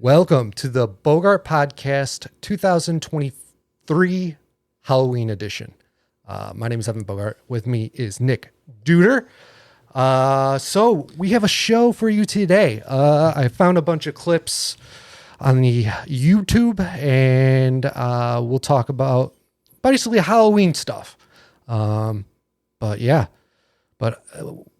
Welcome to the Bogart Podcast 2023 Halloween edition. My name is Evan Bogart. With me is Nick Duder. So we have a show for you today. I found a bunch of clips on the YouTube, and we'll talk about basically Halloween stuff. But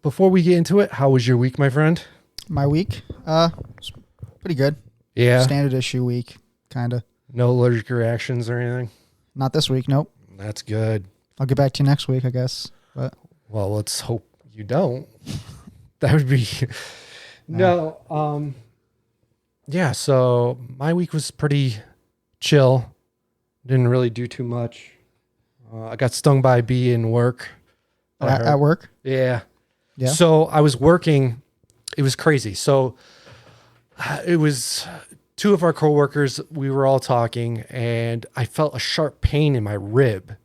before we get into it, how was your week, my friend? My week? It's pretty good. Yeah. Standard issue week, kind of. No allergic reactions or anything? Not this week, nope. That's good. I'll get back to you next week, I guess. But well, let's hope you don't. That would be yeah, so my week was pretty chill. Didn't really do too much. I got stung by a bee in work. at work? Yeah. Yeah. So I was working. It was crazy. So it was two of our coworkers. We were all talking, and I felt a sharp pain in my rib,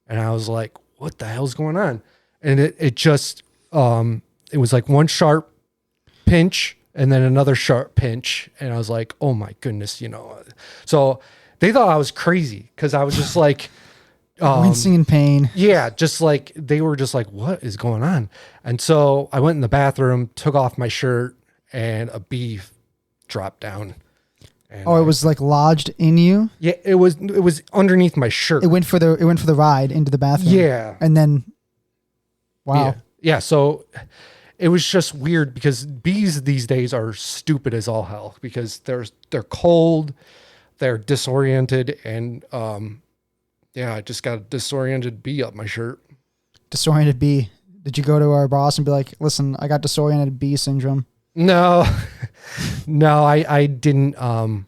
and I was like, "What the hell's going on?" And it just it was like one sharp pinch and then another sharp pinch, and I was like, "Oh my goodness," So they thought I was crazy because I was just like. Wincing in pain. Yeah, just like they were just like, what is going on? And so I went in the bathroom, took off my shirt, and a bee dropped down. And it was like lodged in you? Yeah, it was underneath my shirt. It went for the ride into the bathroom. Yeah. And then wow. Yeah, so it was just weird because bees these days are stupid as all hell because they're cold, they're disoriented, and yeah, I just got a disoriented bee up my shirt. Disoriented bee. Did you go to our boss and be like, listen, I got disoriented bee syndrome? No, I didn't. I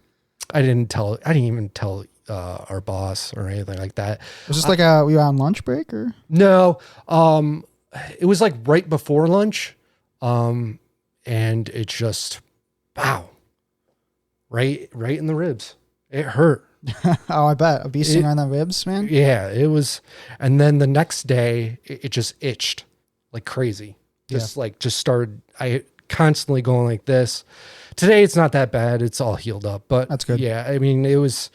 didn't even tell our boss or anything like that. Was this were you on lunch break or? No, it was like right before lunch. And it just, wow, right in the ribs. It hurt. Oh, I bet. A bee sting on the ribs, man? Yeah, it was. And then the next day, it just itched like crazy. Just started, I constantly going like this. Today, it's not that bad. It's all healed up. But that's good. Yeah, I mean, it was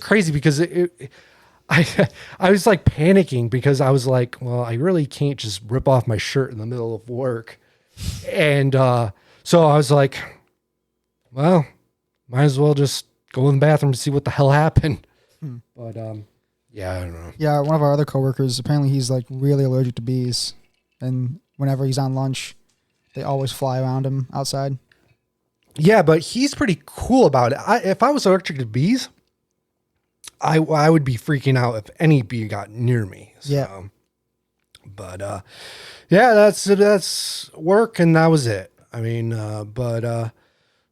crazy because I was like panicking because I was like, well, I really can't just rip off my shirt in the middle of work. And so I was like, well, might as well just go in the bathroom to see what the hell happened. But yeah, I don't know. Yeah, one of our other coworkers, apparently he's like really allergic to bees. And whenever he's on lunch, they always fly around him outside. Yeah, but he's pretty cool about it. If I was allergic to bees, I would be freaking out if any bee got near me. So, yeah. But yeah, that's work, and that was it. I mean,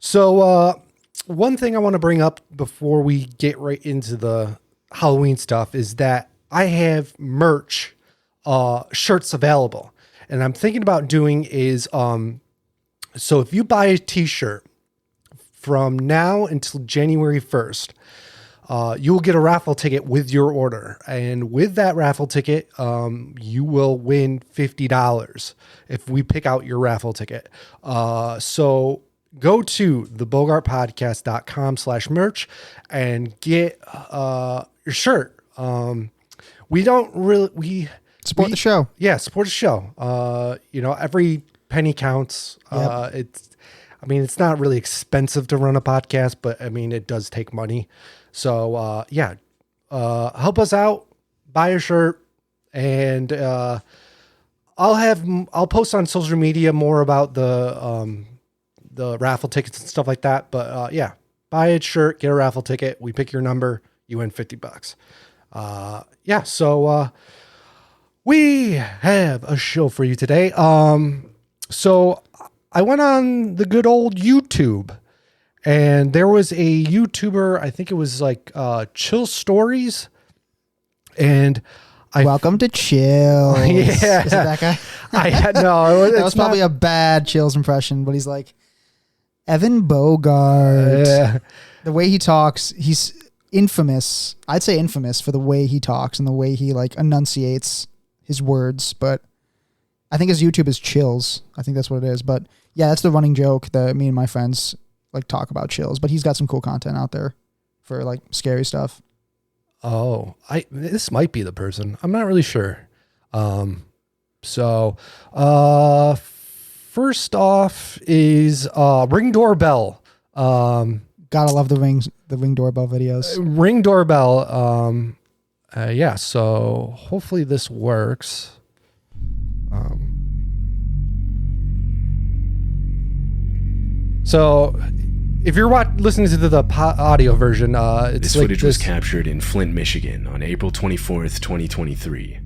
so one thing I want to bring up before we get right into the Halloween stuff is that I have merch, shirts available, and I'm thinking about doing is, so if you buy a t-shirt from now until January 1st, you will get a raffle ticket with your order. And with that raffle ticket, you will win $50 if we pick out your raffle ticket. So go to thebogartpodcast.com/merch and get your shirt. We support the show. Yeah, support the show. Every penny counts. Yep. It's not really expensive to run a podcast, but I mean, it does take money. So help us out, buy a shirt, and I'll post on social media more about the raffle tickets and stuff like that. But buy a shirt, get a raffle ticket. We pick your number, you win $50. So we have a show for you today. So I went on the good old YouTube, and there was a YouTuber, I think it was like Chill Stories, and Welcome to Chills. Yeah. Is it that guy? That was probably a bad Chills impression, but he's like, Evan Bogart. The way he talks, he's infamous. I'd say infamous for the way he talks and the way he like enunciates his words, but I think his YouTube is Chills. I think that's what it is. But yeah, that's the running joke that me and my friends like talk about chills, but he's got some cool content out there for like scary stuff. Oh, this might be the person. I'm not really sure. So first off is Ring Doorbell. Gotta love the Ring Doorbell videos. Ring Doorbell. Yeah, so hopefully this works. So if you're listening to the audio version, this footage was captured in Flint, Michigan on April 24th, 2023.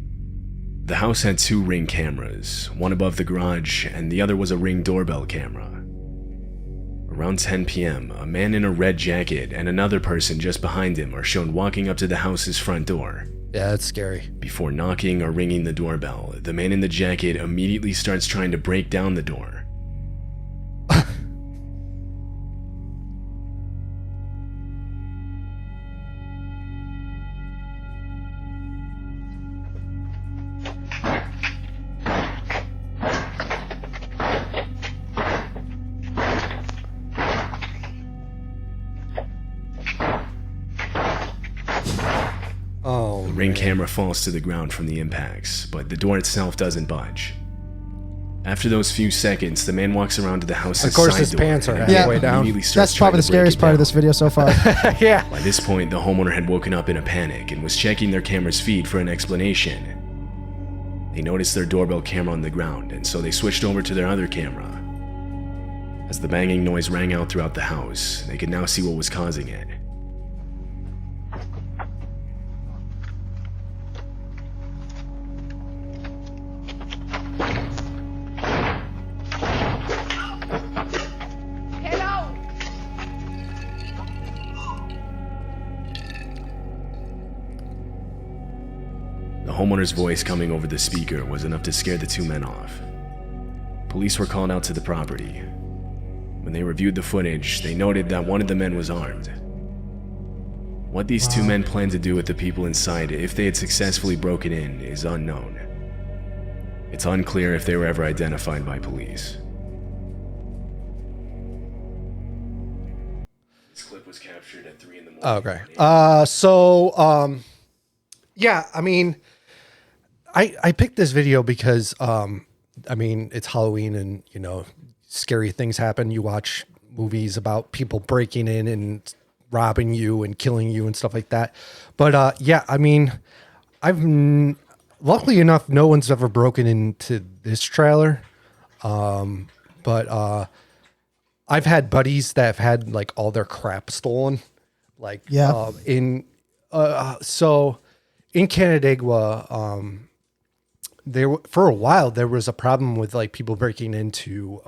The house had 2 Ring cameras, one above the garage and the other was a Ring doorbell camera. Around 10 p.m., a man in a red jacket and another person just behind him are shown walking up to the house's front door. Yeah, that's scary. Before knocking or ringing the doorbell, the man in the jacket immediately starts trying to break down the door. The Ring camera falls to the ground from the impacts, but the door itself doesn't budge. After those few seconds, the man walks around to the house's side door. Of course, his pants are Yeah. halfway down. That's probably the scariest part of this video so far. Yeah. By this point, the homeowner had woken up in a panic and was checking their camera's feed for an explanation. They noticed their doorbell camera on the ground, and so they switched over to their other camera. As the banging noise rang out throughout the house, they could now see what was causing it. The homeowner's voice coming over the speaker was enough to scare the 2 men off. Police were called out to the property. When they reviewed the footage, they noted that one of the men was armed. What these 2 men planned to do with the people inside if they had successfully broken in is unknown. It's unclear if they were ever identified by police. This clip was captured at 3 in the morning. Okay. Yeah, I mean, I picked this video because, I mean, it's Halloween and, you know, scary things happen. You watch movies about people breaking in and robbing you and killing you and stuff like that. But, yeah, I mean, luckily enough, no one's ever broken into this trailer. But I've had buddies that have had like all their crap stolen. Like, Yeah. So in Canandaigua, for a while there was a problem with like people breaking into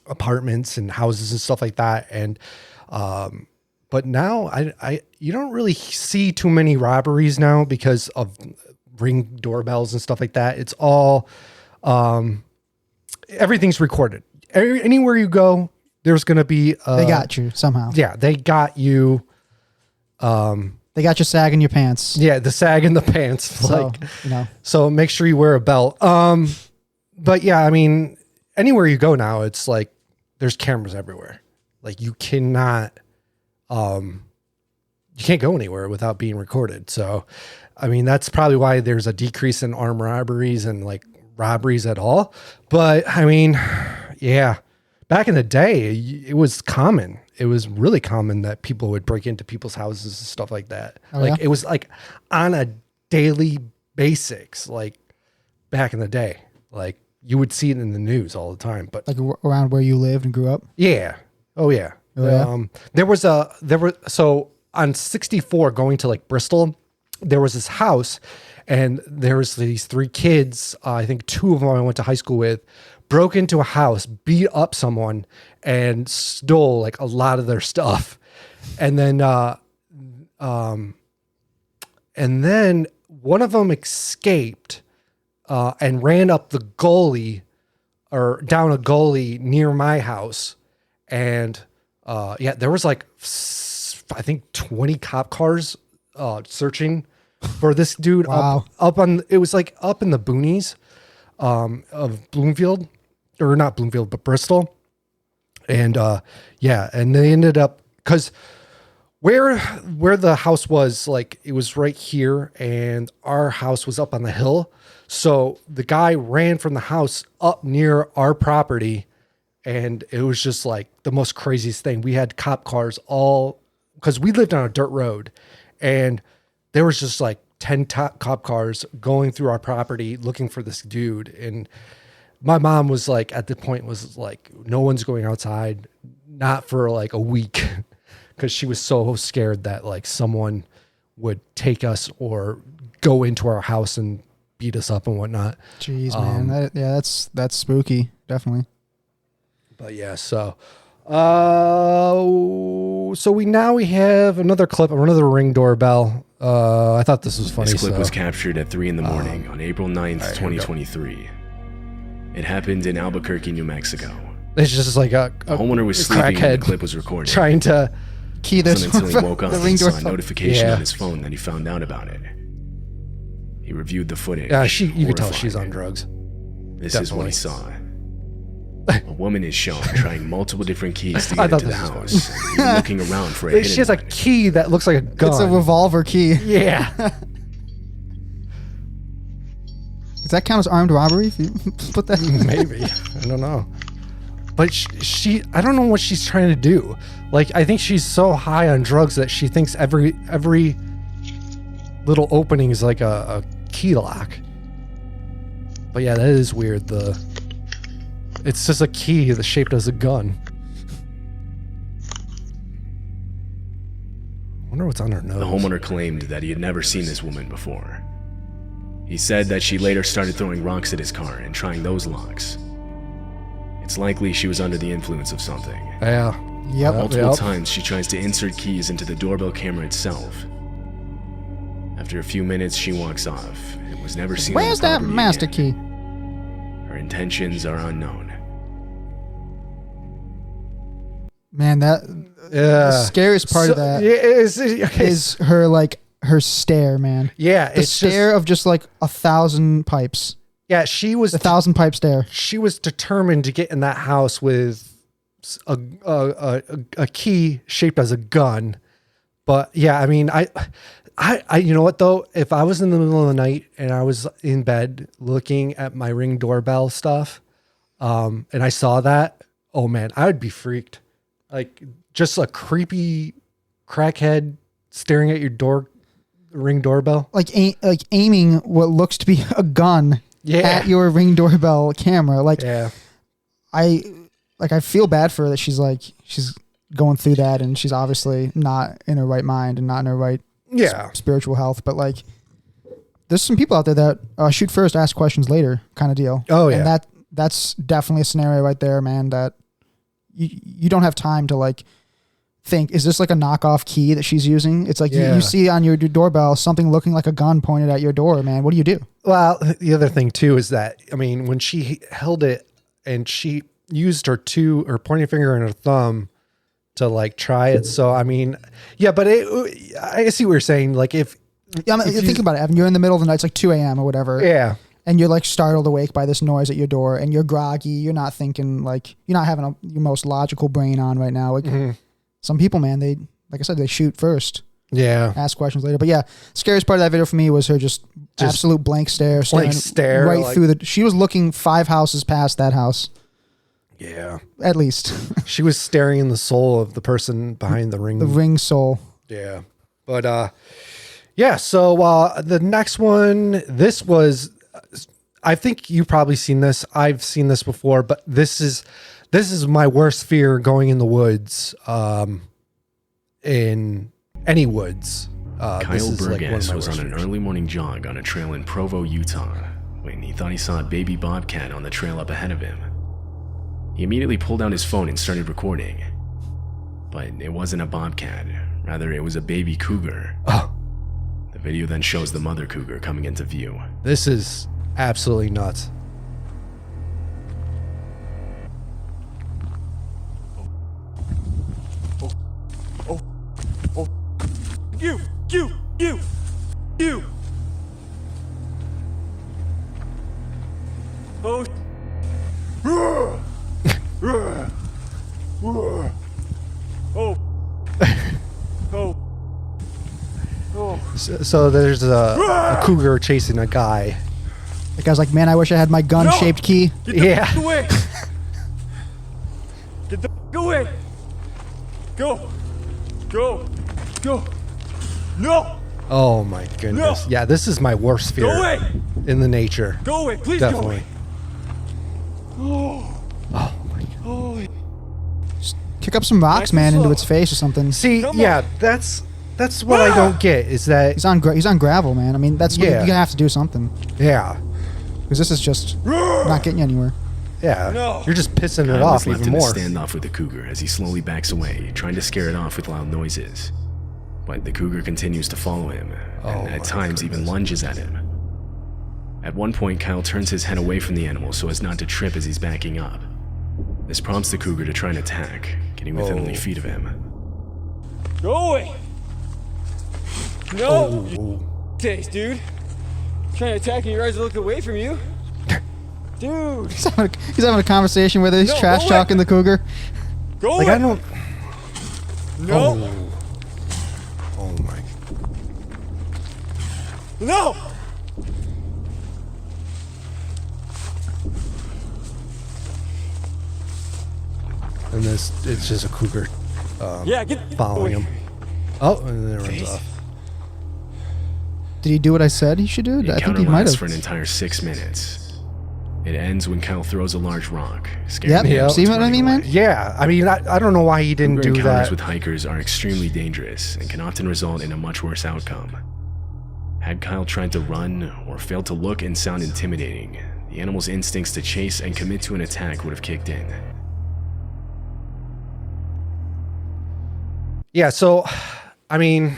apartments and houses and stuff like that, and but now you don't really see too many robberies now because of Ring doorbells and stuff like that. It's all everything's recorded. Anywhere you go, there's going to be They got you somehow. Yeah, they got you. They got you sagging your pants. Yeah, the sag in the pants. So, you know. So make sure you wear a belt. But yeah, I mean, anywhere you go now, it's like there's cameras everywhere. Like you cannot, you can't go anywhere without being recorded. So, I mean, that's probably why there's a decrease in armed robberies and like robberies at all. But I mean, yeah, back in the day, it was common. It was really common that people would break into people's houses and stuff like that. Oh, like yeah? it was like on a daily basics, like back in the day, like you would see it in the news all the time. But Like around where you lived and grew up. yeah. Oh yeah. Oh, yeah? There were so on 64 going to like Bristol, there was this house and there was these 3 kids. I think 2 of them I went to high school with, broke into a house, beat up someone and stole like a lot of their stuff. And then one of them escaped and ran up the gully or down a gully near my house. And yeah, there was like, I think 20 cop cars searching for this dude. Wow. It was like up in the boonies of Bloomfield, or not Bloomfield, but Bristol. And and they ended up, because where the house was, like, it was right here, and our house was up on the hill. So the guy ran from the house up near our property, and it was just like the most craziest thing. We had cop cars all, because we lived on a dirt road, and there was just like 10 cop cars going through our property looking for this dude. And my mom was like, at the point was like, no one's going outside, not for like a week, because she was so scared that like someone would take us or go into our house and beat us up and whatnot. Jeez, man. That's spooky. Definitely. But yeah, so we have another clip of another Ring doorbell. I thought this was funny. This clip was captured at 3 a.m. on April 9th, 2023. It happened in Albuquerque, New Mexico. It's just like a homeowner was sleeping when the clip was recorded. Trying to key this until he woke up and saw a notification Yeah. on his phone that he found out about it. He reviewed the footage. You could tell she's on drugs. This is what he saw. A woman is shown trying multiple different keys to get into the house. And looking around for a hidden She has a one. key that looks like a gun. It's a revolver key. Yeah. Does that count as armed robbery if you put that? Maybe. I don't know. But she I don't know what she's trying to do. Like, I think she's so high on drugs that she thinks every little opening is like a key lock. But yeah, that is weird. It's just a key that's shaped as a gun. I wonder what's on her nose. The homeowner claimed that he had never seen this woman before. He said that she later started throwing rocks at his car and trying those locks. It's likely she was under the influence of something. Yeah. Yep. Multiple times she tries to insert keys into the doorbell camera itself. After a few minutes, she walks off and was never seen. Where's that on the property master again. key? Her intentions are unknown. Man, the scariest part of that is her her stare, man. Yeah, the stare of just like 1,000 pipes. Yeah, she was 1,000 pipe stare. She was determined to get in that house with a key shaped as a gun. But yeah, I mean, I you know what though? If I was in the middle of the night and I was in bed looking at my Ring doorbell stuff, and I saw that, oh man, I would be freaked. Like, just a creepy crackhead staring at your Ring doorbell, like aiming what looks to be a gun at your Ring doorbell camera. Like, I feel bad for her that she's going through that, and she's obviously not in her right mind and not in her right spiritual health. But like, there's some people out there that shoot first, ask questions later kind of deal. Oh yeah, and that's definitely a scenario right there, man. That you don't have time to like think, is this like a knockoff key that she's using? It's like you see on your doorbell something looking like a gun pointed at your door, man. What do you do? Well, the other thing too is that, I mean, when she held it and she used her pointing finger and her thumb to like try it. So, I mean, yeah, but I see what you're saying. Like if think about it, Evan, you're in the middle of the night, it's like 2 a.m. or whatever. Yeah. And you're like startled awake by this noise at your door, and you're groggy. You're not thinking, like, you're not having your most logical brain on right now. Like, some people, man, they, like I said, they shoot first. Yeah. Ask questions later. But yeah, scariest part of that video for me was her just absolute blank stare. Right like, through she was looking 5 houses past that house. Yeah. At least. She was staring in the soul of the person behind the ring. The ring soul. Yeah. But, yeah, so the next one, this was, I think you've probably seen this. I've seen this before, but this is my worst fear going in the woods, in any woods. Kyle Burgess was on an early morning jog on a trail in Provo, Utah, when he thought he saw a baby bobcat on the trail up ahead of him. He immediately pulled out his phone and started recording. But it wasn't a bobcat, rather it was a baby cougar. Oh. The video then shows the mother cougar coming into view. This is absolutely nuts. You. Oh. So there's a cougar chasing a guy. The guy's like, man, I wish I had my gun-shaped key. Yeah. Get away! Get the away! Go! Go! Go! No! Oh my goodness. No. Yeah, this is my worst fear Go away! in the nature. Go away! Please Definitely. go away! Oh my god. Oh, Kick up some rocks, man, into its face or something. See, Come yeah, on. that's what I don't get is that He's on gravel, man. I mean, that's what Yeah. you have to do something yeah. because this is just not getting you anywhere. Yeah. No. You're just pissing it Kyle off is left even in a more. standoff with the cougar as he slowly backs away, trying to scare it off with loud noises. But the cougar continues to follow him, and at times even lunges at him. At one point, Kyle turns his head away from the animal so as not to trip as he's backing up. This prompts the cougar to try and attack, getting within only feet of him. go away! No! Taste, dude. Trying to attack and your eyes are looking away from you. Dude! He's having a conversation with it. He's No, trash go talking the cougar. Go Like away! I don't No! Oh my No! and it's just a cougar Yeah, get following away. him. Oh, and then it runs off. Did he do what I said he should do? The I think encounter he might lasts have. for an entire 6 minutes. It ends when Kyle throws a large rock, scaring Yep. the animal See into what I running mean, man? away. Yeah, I mean, I don't know why he didn't Cougar do encounters that. with hikers are extremely dangerous and can often result in a much worse outcome. Had Kyle tried to run or failed to look and sound intimidating, the animal's instincts to chase and commit to an attack would have kicked in. Yeah, so I mean,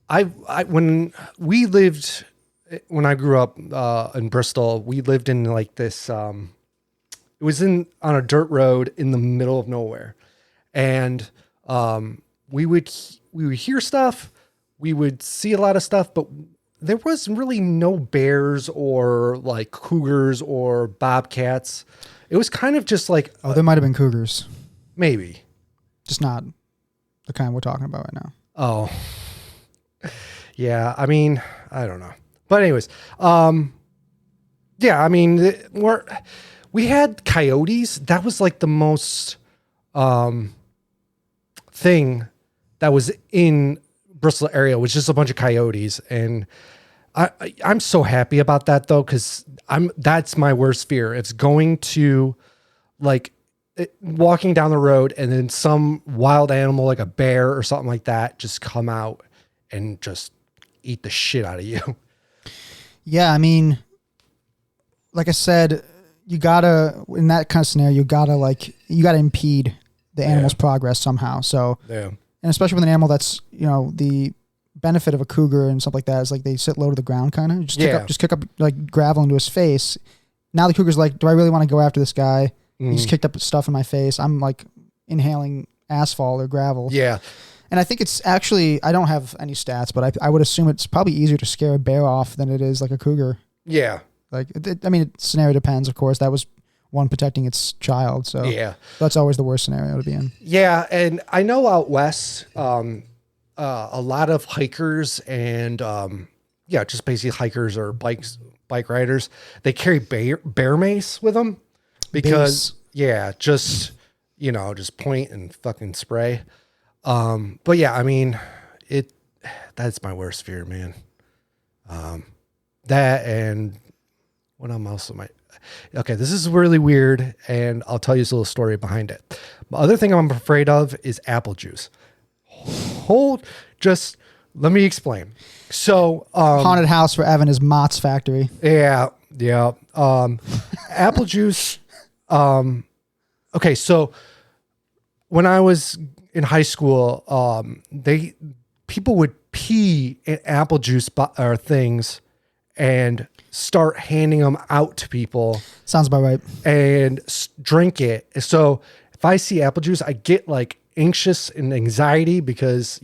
I when we lived when I grew up in Bristol, we lived in like this. It was on a dirt road in the middle of nowhere, and we would hear stuff, we would see a lot of stuff, but there was really no bears or like cougars or bobcats. It was kind of just like Oh, there might have been cougars, maybe. just not the kind we're talking about right now. Oh, yeah. I mean, I don't know, but anyways, yeah. I mean, we had coyotes. That was like the most thing that was in Bristol area was just a bunch of coyotes, and I'm so happy about that though, because that's my worst fear. It's going to like. Walking down the road and then some wild animal like a bear or something like that just come out and just eat the shit out of you. Yeah, I mean, like I said, you gotta in that kind of scenario, you gotta impede the animal's progress somehow. So, Yeah. and especially with an animal that's the benefit of a cougar and stuff like that is like they sit low to the ground, kind of just kick up like gravel into his face. Now the cougar's like, do I really want to go after this guy? He just kicked up stuff in my face. I'm like inhaling asphalt or gravel. Yeah. And I think it's actually, I don't have any stats, but I would assume it's probably easier to scare a bear off than it is like a cougar. Yeah. Like, I mean, scenario depends, of course. That was one protecting its child. So Yeah. that's always the worst scenario to be in. Yeah. And I know out west, a lot of hikers and, just basically hikers or bike riders, they carry bear mace with them because, just point and fucking spray. But yeah, I mean, that's my worst fear, man. That and what else am I? Okay, this is really weird, and I'll tell you this little story behind it. The other thing I'm afraid of is apple juice. Let me explain. So, Haunted house for Evan is Mott's factory. yeah. Apple juice. Okay, so when I was in high school, people would pee in apple juice or things and start handing them out to people Sounds about right. and drink it. So if I see apple juice, I get like anxious and anxiety because,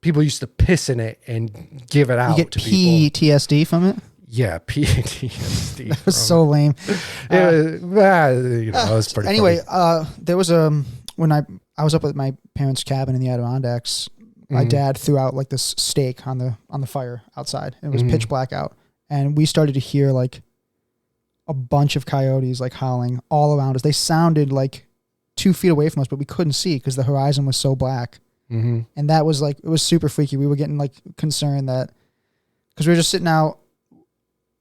people used to piss in it and give it out You get to people. PTSD from it? Yeah, PTSD. That was so lame. It was pretty Anyway, funny. there was when I was up at my parents' cabin in the Adirondacks my dad threw out like this steak on the fire outside. It was pitch black out. And we started to hear like a bunch of coyotes like howling all around us. They sounded like 2 feet away from us, but we couldn't see because the horizon was so black. And that was like, it was super freaky. We were getting like concerned that, because we were just sitting out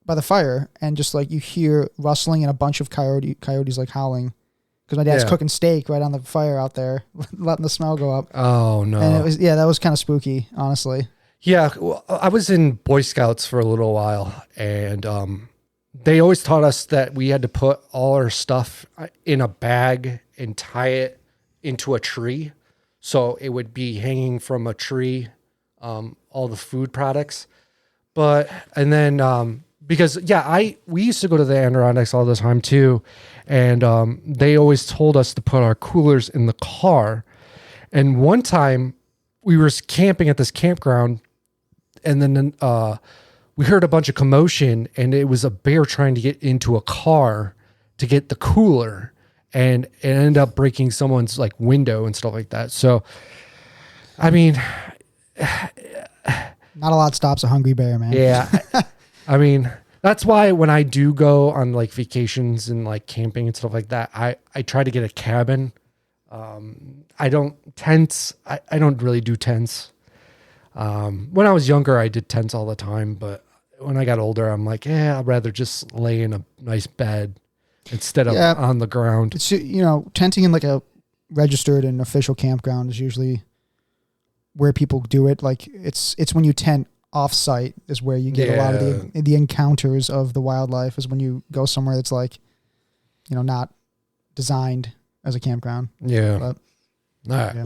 by the fire and just like you hear rustling and a bunch of coyotes like howling because my dad's cooking steak right on the fire out there, letting the smell go up. Oh no. And it was, that was kind of spooky, honestly. Yeah. Well, I was in Boy Scouts for a little while, and they always taught us that we had to put all our stuff in a bag and tie it into a tree. So it would be hanging from a tree, all the food products. But, and then, because we used to go to the Adirondacks all the time too. And they always told us to put our coolers in the car. And one time we were camping at this campground, and then we heard a bunch of commotion, and it was a bear trying to get into a car to get the cooler, and it ended up breaking someone's like window and stuff like that. So, I mean, not a lot stops a hungry bear, man. Yeah. I mean, that's why when I do go on like vacations and like camping and stuff like that, I try to get a cabin. I don't really do tents. When I was younger, I did tents all the time, but when I got older, I'm like, I'd rather just lay in a nice bed instead of on the ground. It's, tenting in like a registered and official campground is usually where people do it. Like it's when you tent off-site is where you get a lot of the encounters of the wildlife, is when you go somewhere that's like, not designed as a campground. Yeah. But, all right. Yeah.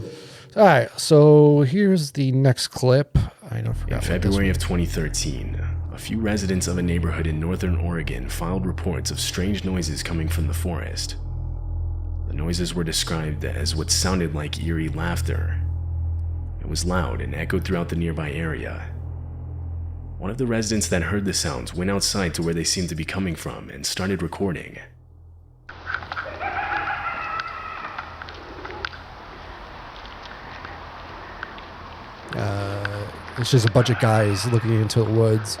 All right. So here's the next clip. In February of 2013, a few residents of a neighborhood in northern Oregon filed reports of strange noises coming from the forest. The noises were described as what sounded like eerie laughter. It was loud and echoed throughout the nearby area. One of the residents that heard the sounds went outside to where they seemed to be coming from and started recording. It's just a bunch of guys looking into the woods.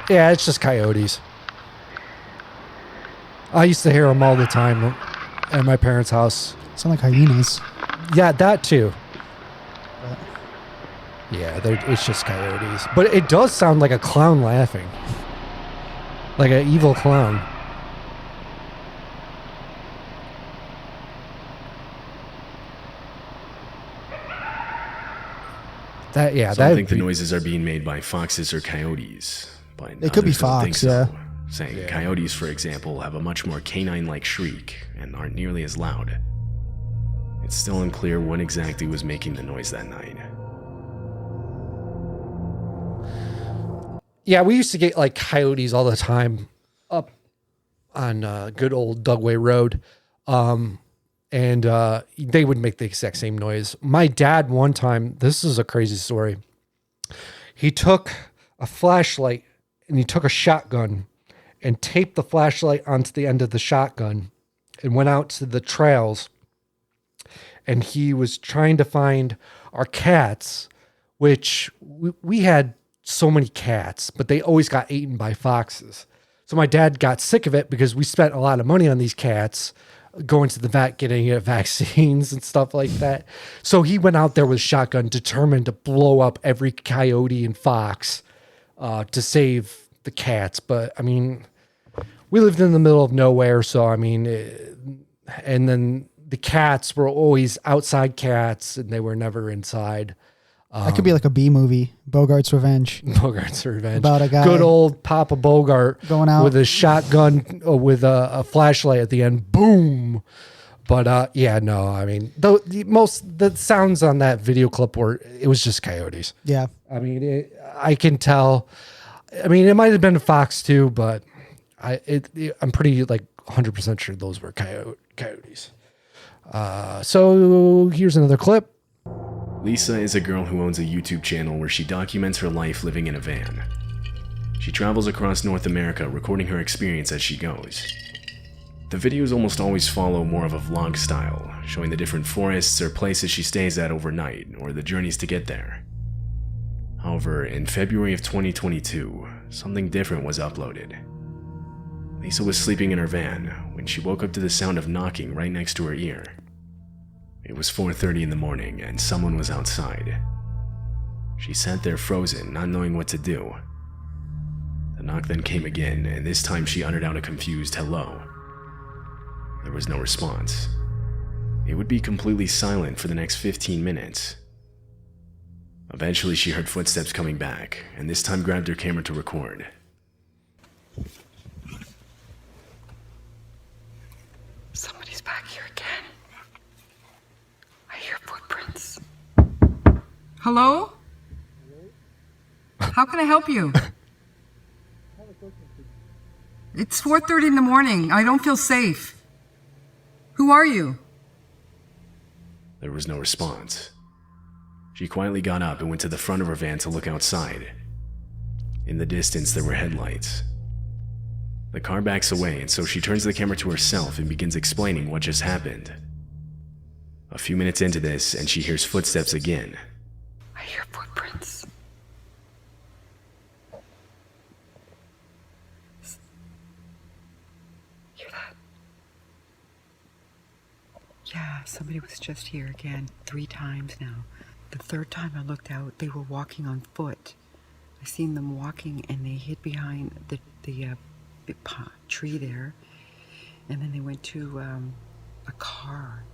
Yeah, it's just coyotes. I used to hear them all the time at my parents' house. Sound like hyenas. Yeah, that too. Yeah, it's just coyotes. But it does sound like a clown laughing. Like an evil clown. Some think the noises are being made by foxes or coyotes. But it could be fox, Saying coyotes, for example, have a much more canine-like shriek and aren't nearly as loud. It's still unclear what exactly was making the noise that night. Yeah, we used to get like coyotes all the time up on good old Dugway Road. And they would make the exact same noise. My dad, one time, this is a crazy story. He took a flashlight and he took a shotgun and taped the flashlight onto the end of the shotgun and went out to the trails. And he was trying to find our cats, which we had so many cats, but they always got eaten by foxes. So my dad got sick of it because we spent a lot of money on these cats, going to the vet, getting vaccines and stuff like that. So he went out there with a shotgun, determined to blow up every coyote and fox to save the cats. But I mean, we lived in the middle of nowhere. So, I mean, and then the cats were always outside cats and they were never inside. That could be like a B movie, Bogart's Revenge. Bogart's Revenge. About a guy. Good old Papa Bogart going out with a shotgun with a flashlight at the end. Boom. But I mean, the sounds on that video clip it was just coyotes. Yeah. I mean, I can tell. I mean, it might have been a fox too, but I'm pretty like 100% sure those were coyotes. So here's another clip. Lisa is a girl who owns a YouTube channel where she documents her life living in a van. She travels across North America recording her experience as she goes. The videos almost always follow more of a vlog style, showing the different forests or places she stays at overnight, or the journeys to get there. However, in February of 2022, something different was uploaded. Lisa was sleeping in her van when she woke up to the sound of knocking right next to her ear. It was 4:30 in the morning and someone was outside. She sat there frozen, not knowing what to do. The knock then came again, and this time she uttered out a confused hello. There was no response. It would be completely silent for the next 15 minutes. Eventually she heard footsteps coming back, and this time grabbed her camera to record. Somebody's back here again. I hear footprints. Hello? How can I help you? It's 4:30 in the morning. I don't feel safe. Who are you? There was no response. She quietly got up and went to the front of her van to look outside. In the distance, there were headlights. The car backs away, and so she turns the camera to herself and begins explaining what just happened. A few minutes into this, and she hears footsteps again. I hear footprints. Hear that? Yeah, somebody was just here again 3 times now. The 3rd time I looked out, they were walking on foot. I seen them walking and they hid behind the big tree there. And then they went to a car,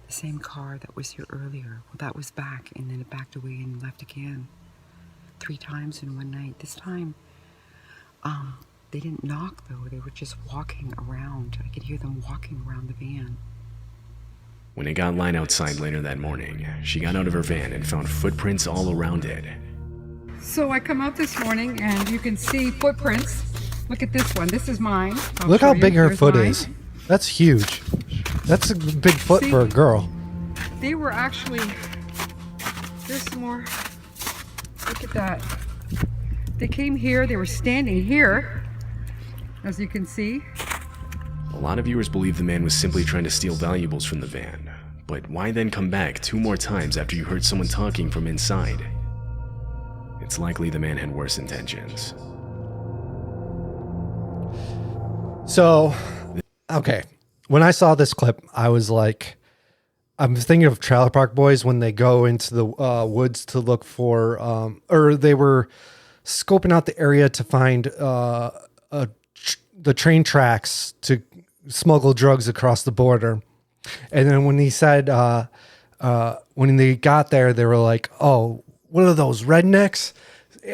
the same car that was here earlier. Well, that was back, and then it backed away and left again. 3 times in one night. This time, they didn't knock though. They were just walking around. I could hear them walking around the van. When it got light outside later that morning, she got out of her van and found footprints all around it. So I come out this morning and you can see footprints. Look at this one. This is mine. Look how big her foot is. That's huge. That's a big foot for a girl. They were actually... There's some more. Look at that. They came here. They were standing here, as you can see. A lot of viewers believe the man was simply trying to steal valuables from the van, but why then come back 2 more times after you heard someone talking from inside? It's likely the man had worse intentions. So, okay. When I saw this clip, I was like, I'm thinking of Trailer Park Boys when they go into the woods to look for, or they were scoping out the area to find the train tracks to smuggle drugs across the border. And then when he said, when they got there, they were like, oh, what are those rednecks?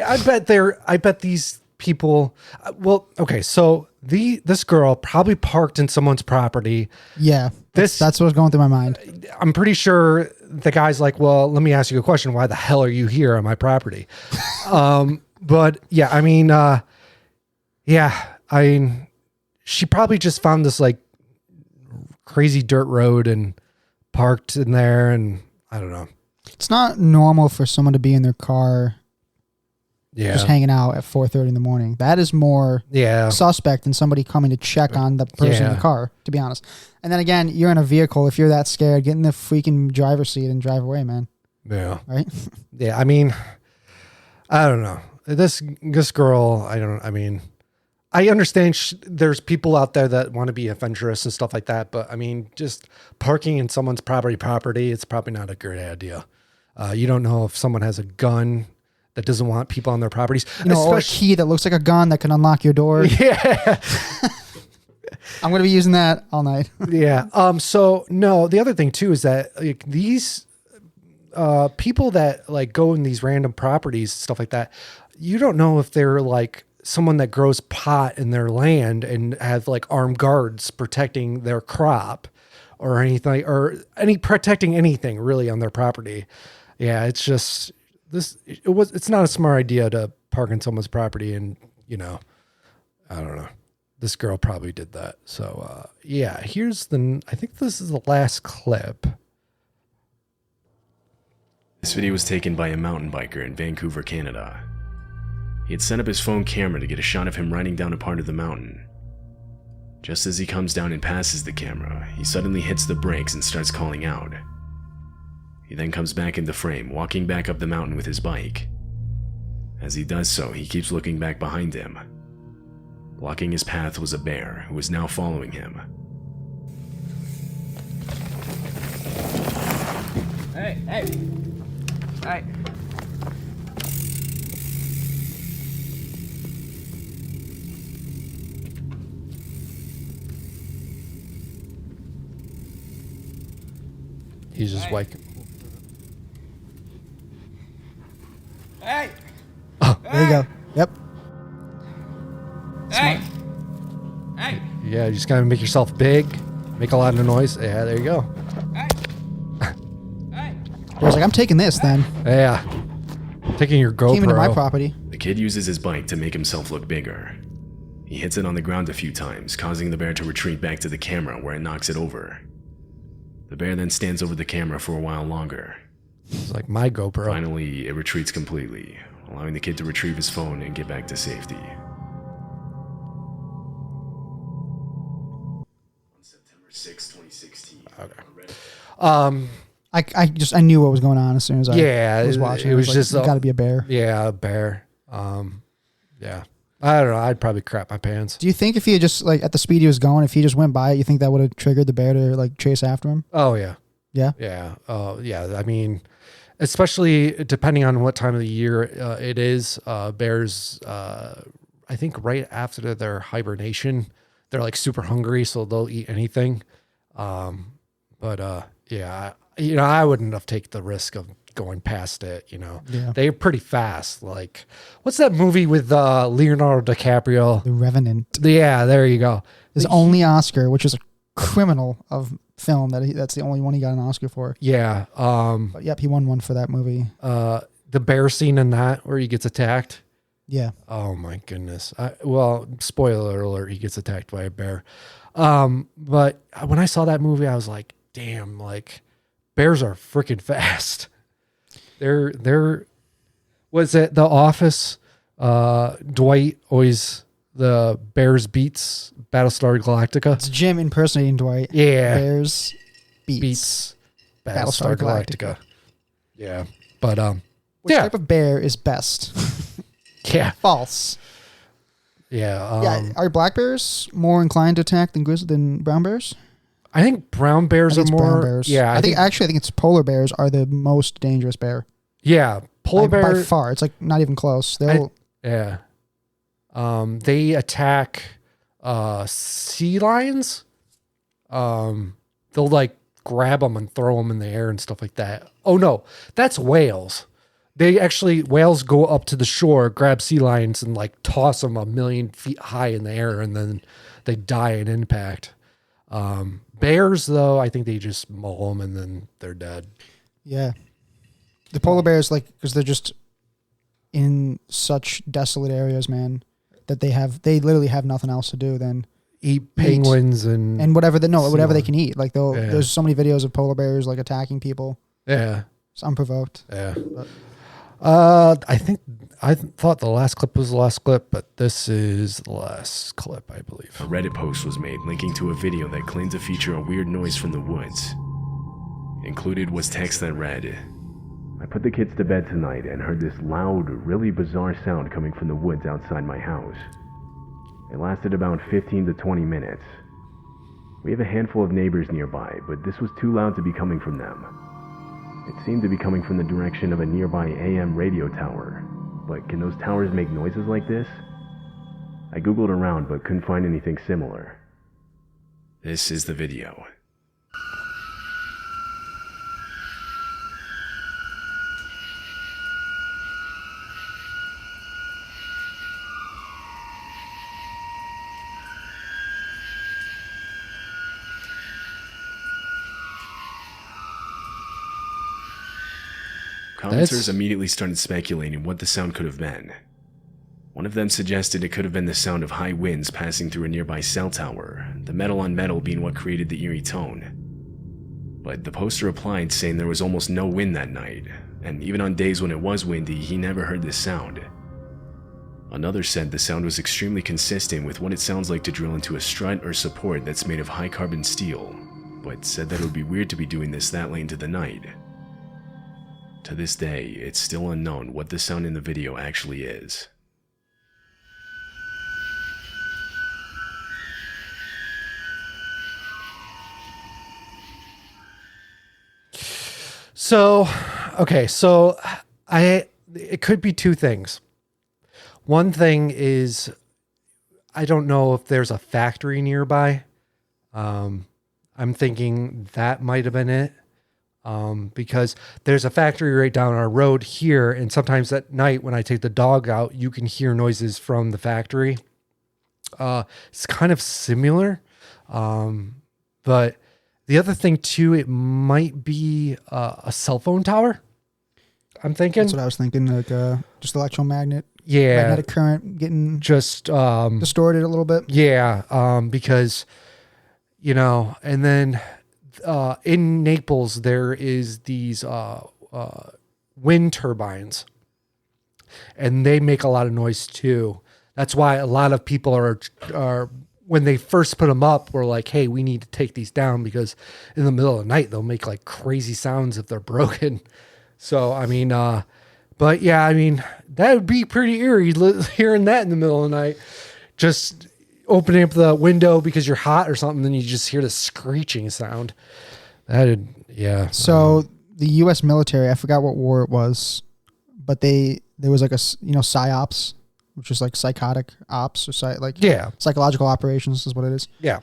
I bet these people, well, okay. So this girl probably parked in someone's property. Yeah. That's what's going through my mind. I'm pretty sure the guy's like, well, let me ask you a question. Why the hell are you here on my property? But yeah, I mean, she probably just found this like crazy dirt road and parked in there, and I don't know. It's not normal for someone to be in their car just hanging out at 4:30 in the morning. That is more suspect than somebody coming to check on the person in the car, to be honest. And then again, you're in a vehicle. If you're that scared, get in the freaking driver's seat and drive away, man. Yeah. Right? Yeah, I mean, I don't know. This girl, I understand there's people out there that want to be adventurous and stuff like that, but I mean, just parking in someone's property, it's probably not a great idea. You don't know if someone has a gun that doesn't want people on their properties. Or a key that looks like a gun that can unlock your door. Yeah. I'm going to be using that all night. Yeah. So no, the other thing too is that like these people that like go in these random properties, stuff like that, you don't know if they're like someone that grows pot in their land and have like armed guards protecting their crop or anything, or protecting anything really on their property. Yeah. It's just it's not a smart idea to park in someone's property, and I don't know. This girl probably did that. So yeah, I think this is the last clip. This video was taken by a mountain biker in Vancouver, Canada. He had set up his phone camera to get a shot of him riding down a part of the mountain. Just as he comes down and passes the camera, he suddenly hits the brakes and starts calling out. He then comes back into frame, walking back up the mountain with his bike. As he does so, he keeps looking back behind him. Blocking his path was a bear, who was now following him. Hey. He's just like, Hey! There you go. Yep. Hey! Hey! yeah, you just gotta make yourself big, make a lot of noise. Yeah, there you go. Hey! Hey! Bear's like, I'm taking this then. Yeah. Taking your GoPro. Came into my property. The kid uses his bike to make himself look bigger. He hits it on the ground a few times, causing the bear to retreat back to the camera where it knocks it over. The bear then stands over the camera for a while longer. It's like my GoPro. Finally, it retreats completely, allowing the kid to retrieve his phone and get back to safety. On September 6, 2016. Okay. I knew what was going on as soon as I Yeah, was watching. it was like, just got to be a bear. Yeah, a bear. Yeah. I don't know. I'd probably crap my pants. Do you think if he had just like at the speed he was going, if he just went by it, you think that would have triggered the bear to like chase after him? Oh yeah. Yeah. Yeah. Yeah. I mean, especially depending on what time of the year it is, bears, I think right after their hibernation, they're like super hungry, so they'll eat anything. Yeah, I wouldn't have taken the risk of going past it, Yeah. They're pretty fast. Like, what's that movie with Leonardo DiCaprio? The Revenant. Yeah, there you go. His only Oscar, which is a criminal of film, that's the only one he got an Oscar for. Yeah. But yep, he won one for that movie. The bear scene in that where he gets attacked. Yeah. Oh my goodness. Well, spoiler alert, he gets attacked by a bear. But when I saw that movie, I was like, damn, like bears are freaking fast. They're was it The Office? Dwight always the Bears beats Battlestar Galactica. It's Jim impersonating Dwight. Yeah. Bears beats Battlestar Galactica. Yeah. But Which yeah. type of bear is best? Yeah. False. Yeah. Yeah. Are black bears more inclined to attack than brown bears? I think brown bears I are think it's more. brown bears. Yeah. I think it's polar bears are the most dangerous bear. Yeah. Polar bear by far. It's like not even close. Yeah. They attack sea lions. They'll like grab them and throw them in the air and stuff like that. Oh no, that's whales. Whales go up to the shore, grab sea lions and like toss them 1,000,000 feet high in the air and then they die in impact. Bears though, I think they just maul them and then they're dead. Yeah. The polar bears, because they're just in such desolate areas, man, that they literally have nothing else to do than Eat penguins and whatever they sea can eat. Like there's so many videos of polar bears like attacking people. yeah. It's unprovoked. Yeah. I thought the last clip was the last clip, but this is the last clip, I believe. A Reddit post was made linking to a video that claimed to feature a weird noise from the woods. Included was text that read, "I put the kids to bed tonight and heard this loud, really bizarre sound coming from the woods outside my house. It lasted about 15 to 20 minutes. We have a handful of neighbors nearby, but this was too loud to be coming from them. It seemed to be coming from the direction of a nearby AM radio tower, but can those towers make noises like this? I googled around but couldn't find anything similar." This is the video. Commenters immediately started speculating what the sound could have been. One of them suggested it could have been the sound of high winds passing through a nearby cell tower, the metal on metal being what created the eerie tone. But the poster replied saying there was almost no wind that night, and even on days when it was windy, he never heard this sound. Another said the sound was extremely consistent with what it sounds like to drill into a strut or support that's made of high carbon steel, but said that it would be weird to be doing this that late into the night. To this day, it's still unknown what the sound in the video actually is. So, okay, so it could be two things. One thing is, I don't know if there's a factory nearby. I'm thinking that might have been it. Because there's a factory right down our road here, and sometimes at night when I take the dog out, you can hear noises from the factory. It's kind of similar. But the other thing too, it might be a cell phone tower. I'm thinking. That's what I was thinking, like just magnetic current getting just distorted a little bit. Yeah, because and then in Naples there is these wind turbines, and they make a lot of noise too. That's why a lot of people are when they first put them up, were like, hey, we need to take these down, because in the middle of the night they'll make like crazy sounds if they're broken. So I mean, but yeah, I mean, that would be pretty eerie hearing that in the middle of the night. Just opening up the window because you're hot or something, then you just hear the screeching sound. Yeah. So the U.S. military, I forgot what war it was, but there was like a psyops, which is like psychotic ops or psychological operations is what it is. Yeah.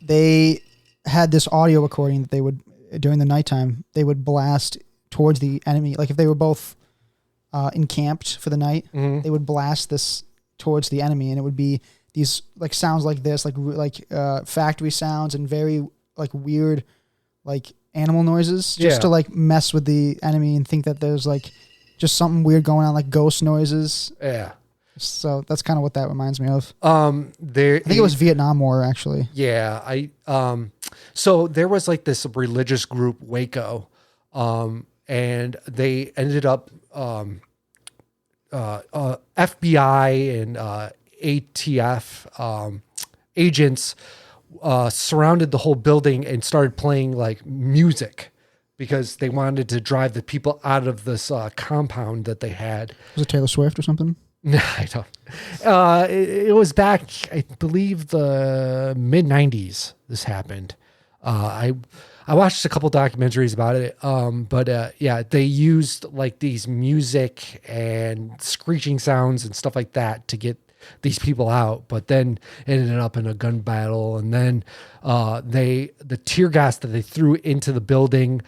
They had this audio recording that they would, during the nighttime, they would blast towards the enemy. Like if they were both encamped for the night, they would blast this towards the enemy, and it would be these like sounds like this, like factory sounds and very like weird, like animal noises, just to like mess with the enemy and think that there's like just something weird going on, like ghost noises. Yeah. So that's kind of what that reminds me of. I think it was Vietnam War actually. Yeah. So there was like this religious group, Waco, and they ended up, FBI and, ATF, agents, surrounded the whole building and started playing like music because they wanted to drive the people out of this, compound that they had. Was it Taylor Swift or something? No, I don't. It was back, I believe, the mid '90s. This happened. I watched a couple documentaries about it. But yeah, they used like these music and screeching sounds and stuff like that to get these people out. But then it ended up in a gun battle, and then the tear gas that they threw into the building,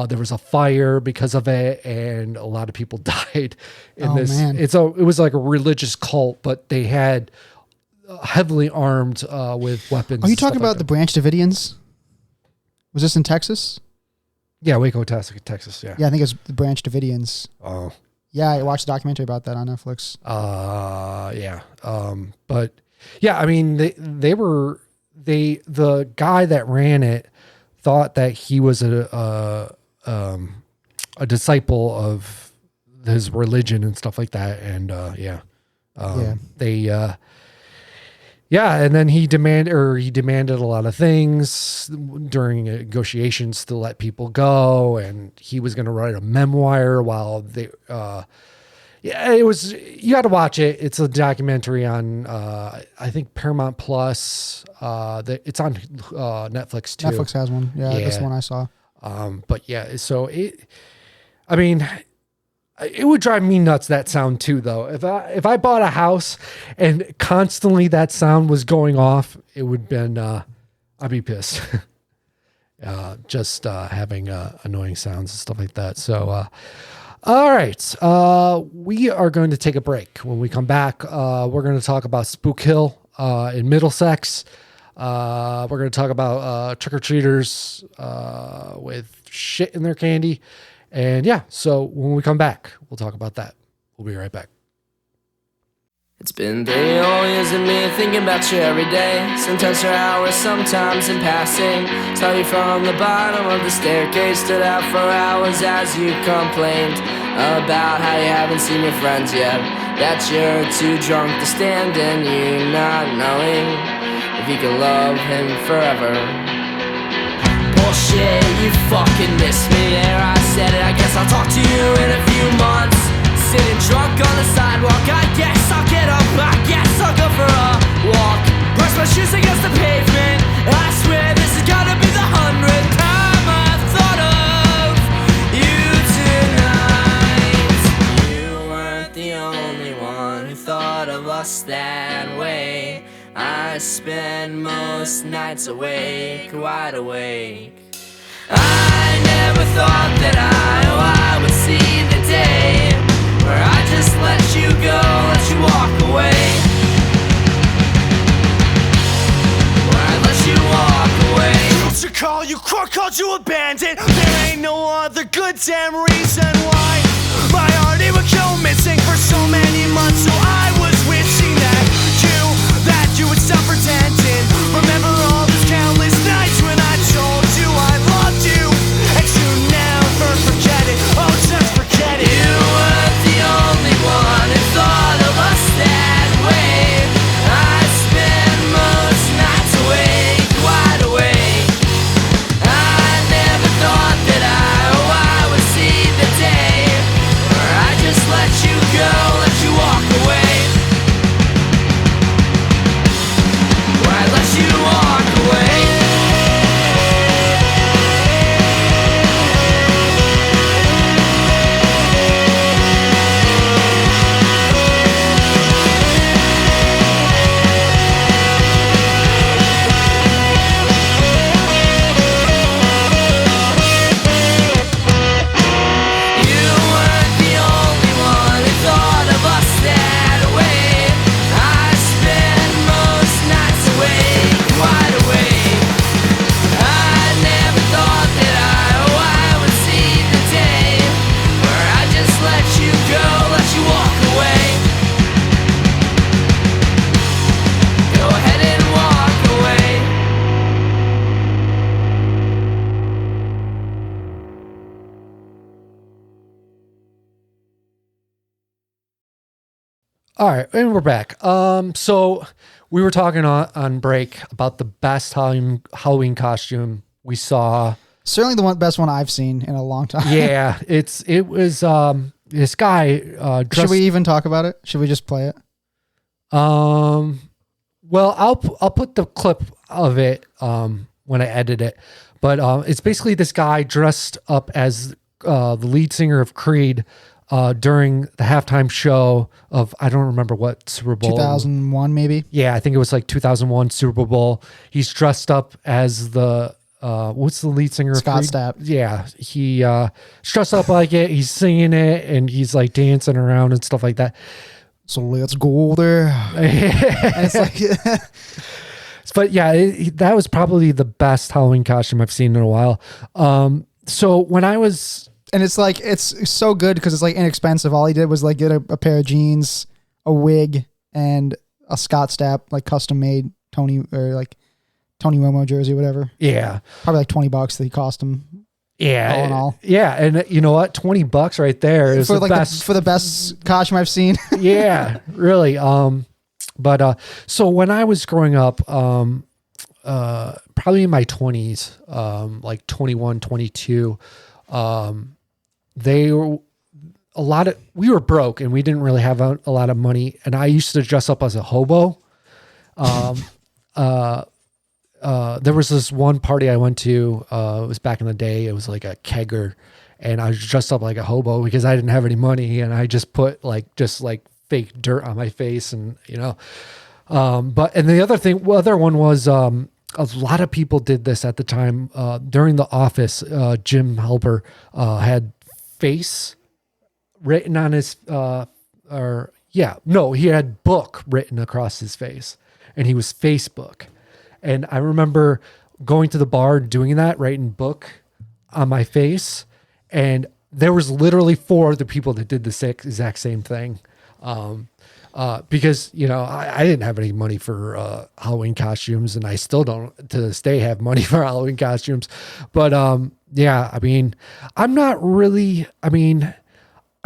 there was a fire because of it, and a lot of people died in this. Man. It was like a religious cult, but they had heavily armed with weapons. Are you talking about the Branch Davidians? Was this in Texas? Yeah, Waco, Texas. Yeah. Yeah, I think it's the Branch Davidians. Oh. Yeah, I watched a documentary about that on Netflix. Yeah. But yeah, I mean, the guy that ran it thought that he was a disciple of his religion and stuff like that. And, and then he demanded a lot of things during negotiations to let people go, and he was going to write a memoir while they, it was, you got to watch it. It's a documentary on, I think Paramount Plus, it's on Netflix too. Netflix has one. Yeah. That's the one I saw. But yeah, so it would drive me nuts, that sound too, though. If I bought a house and constantly that sound was going off, it would been I'd be pissed. Just having annoying sounds and stuff like that. So all right, we are going to take a break. When we come back, we're going to talk about Spook Hill in Middlesex. We're going to talk about trick-or-treaters with shit in their candy. And yeah, so when we come back, we'll talk about that. We'll be right back. It's been 3 whole years of me thinking about you every day. Sometimes for hours, sometimes in passing. Saw you from the bottom of the staircase. Stood out for hours as you complained about how you haven't seen your friends yet. that you're too drunk to stand and you not knowing if you can love him forever. Bullshit, you fucking missed me there. I said it, I guess I'll talk to you in a few months. Sitting drunk on the sidewalk, I guess I'll get up, I guess I'll go for a walk. Brush my shoes against the pavement. I swear this is gonna be the 100th time I've thought of you tonight. You weren't the only one who thought of us that way. I spend most nights awake, wide awake. I never thought that I would see the day where I just let you go, let you walk away. Where I let you walk away. Culture call you, court called you abandoned. There ain't no other good damn reason why my heart it would go missing for so many months. So I was wishing that you would stop pretending. Remember all those countless nights when I told you I loved you, and you never forget it. Oh, just forget it. You weren't the only one who thought of us that way. I spend most nights awake, wide awake. I never thought that I would see the day where I just let you go, let you walk away. Where I let you walk away. All right, and we're back. So we were talking on break about the best Halloween costume we saw. Certainly the best one I've seen in a long time. Yeah, it was this guy dressed. Should we even talk about it? Should we just play it? Well, I'll put the clip of it when I edit it. But it's basically this guy dressed up as the lead singer of Creed during the halftime show of, I don't remember what Super Bowl. 2001 maybe? Yeah, I think it was like 2001 Super Bowl. He's dressed up as the, what's the lead singer of Scott Creed? Stapp. Yeah, he dressed up like it. He's singing it and he's like dancing around and stuff like that. So let's go there. And it's like... But yeah, that was probably the best Halloween costume I've seen in a while. So when I was... And it's like, it's so good because it's like inexpensive. All he did was like get a pair of jeans, a wig, and a Scott Stapp, like custom made Tony Romo jersey, whatever. Yeah. Probably like $20 that he cost him. Yeah. All in all. Yeah. And you know what? $20 right there is for the like best. For the best costume I've seen. Yeah, really. But so when I was growing up, probably in my 20s, like 21, 22, we were broke and we didn't really have a lot of money. And I used to dress up as a hobo. There was this one party I went to, it was back in the day. It was like a kegger and I was dressed up like a hobo because I didn't have any money. And I just put just fake dirt on my face and, and the other one was, a lot of people did this at the time, during The Office. Jim Halper, had face written on his, he had book written across his face and he was Facebook. And I remember going to the bar, doing that, writing book on my face. And there was literally 4 other people that did the exact same thing. Because, I didn't have any money for Halloween costumes and I still don't to this day have money for Halloween costumes. But, I'm not really,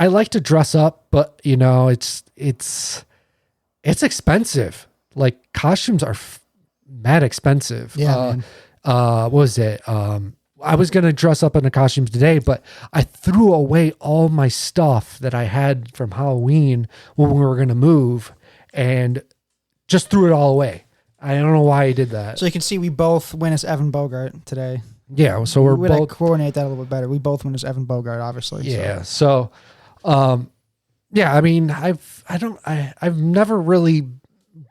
I like to dress up, but you know, it's expensive. Like costumes are mad expensive. Yeah, man. What was it? I was going to dress up in a costume today, but I threw away all my stuff that I had from Halloween when we were going to move and just threw it all away. I don't know why I did that. So you can see we both win as Evan Bogart today. Yeah. So we're We both like coordinate that a little bit better. We both win as Evan Bogart, obviously. Yeah. So, yeah, I mean, I've never really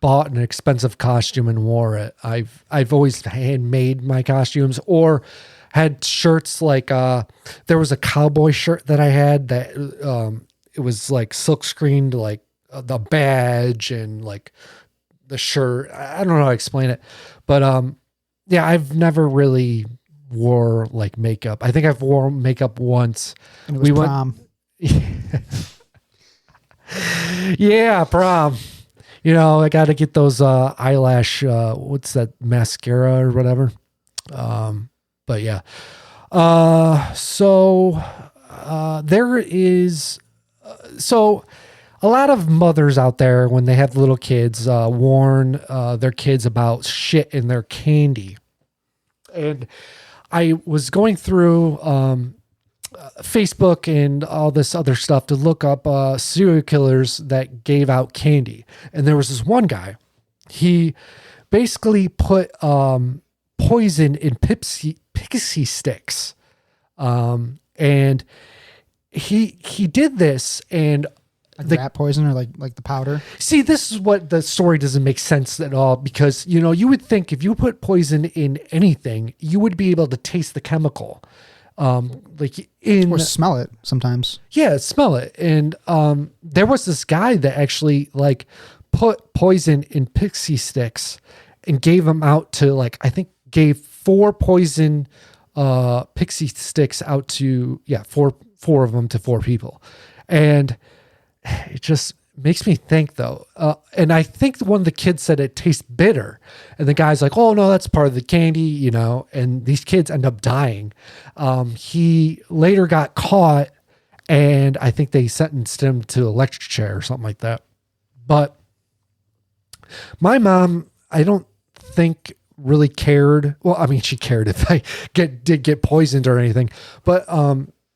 bought an expensive costume and wore it. I've always handmade my costumes or had shirts like, there was a cowboy shirt that I had that, it was like silk screened, like the badge and like the shirt. I don't know how to explain it, but, yeah, I've never really wore like makeup. I think I've worn makeup once. And it was prom. Yeah, prom. You know, I got to get those eyelash, what's that, mascara or whatever. But yeah. So there is, so a lot of mothers out there, when they have little kids, warn their kids about shit in their candy. And I was going through Facebook and all this other stuff to look up serial killers that gave out candy. And there was this one guy, he basically put poison in pixie sticks. And he did this, and Like rat poison or like the powder. see, this is what the story doesn't make sense at all, because, you know, you would think if you put poison in anything, you would be able to taste the chemical. Like in, Or smell it sometimes. yeah, smell it. And there was this guy that actually like put poison in pixie sticks and gave them out to, like, I think gave 4 poison pixie sticks out to, four of them to 4 people. And it just makes me think, though. And I think one of the kids said it tastes bitter. And the guy's like, oh, no, that's part of the candy, you know. And these kids end up dying. He later got caught, and I think they sentenced him to electric chair or something like that. But my mom, I don't think really cared. Well, I mean, she cared if I did get poisoned or anything. But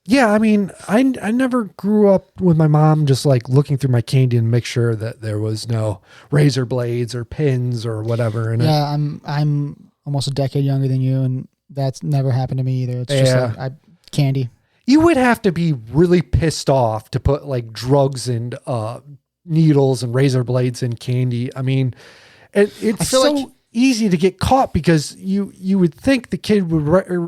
yeah, I mean, I never grew up with my mom just like looking through my candy and make sure that there was no razor blades or pins or whatever in it. Yeah, I'm almost a decade younger than you, and that's never happened to me either. It's just like candy. You would have to be really pissed off to put like drugs and needles and razor blades in candy. I mean, it's so like easy to get caught, because you would think the kid would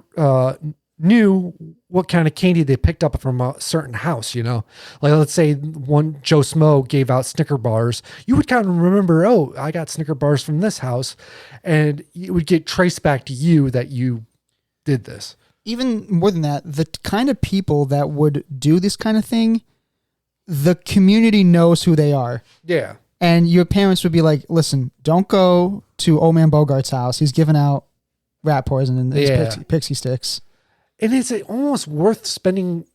knew what kind of candy they picked up from a certain house, you know, like let's say one Joe Smo gave out Snicker bars. You would kind of remember, oh, I got Snicker bars from this house, and it would get traced back to you that you did this. Even more than that, the kind of people that would do this kind of thing, the community knows who they are. Yeah. And your parents would be like, listen, don't go to old man Bogart's house. He's giving out rat poison in his pixie sticks. And is it almost worth spending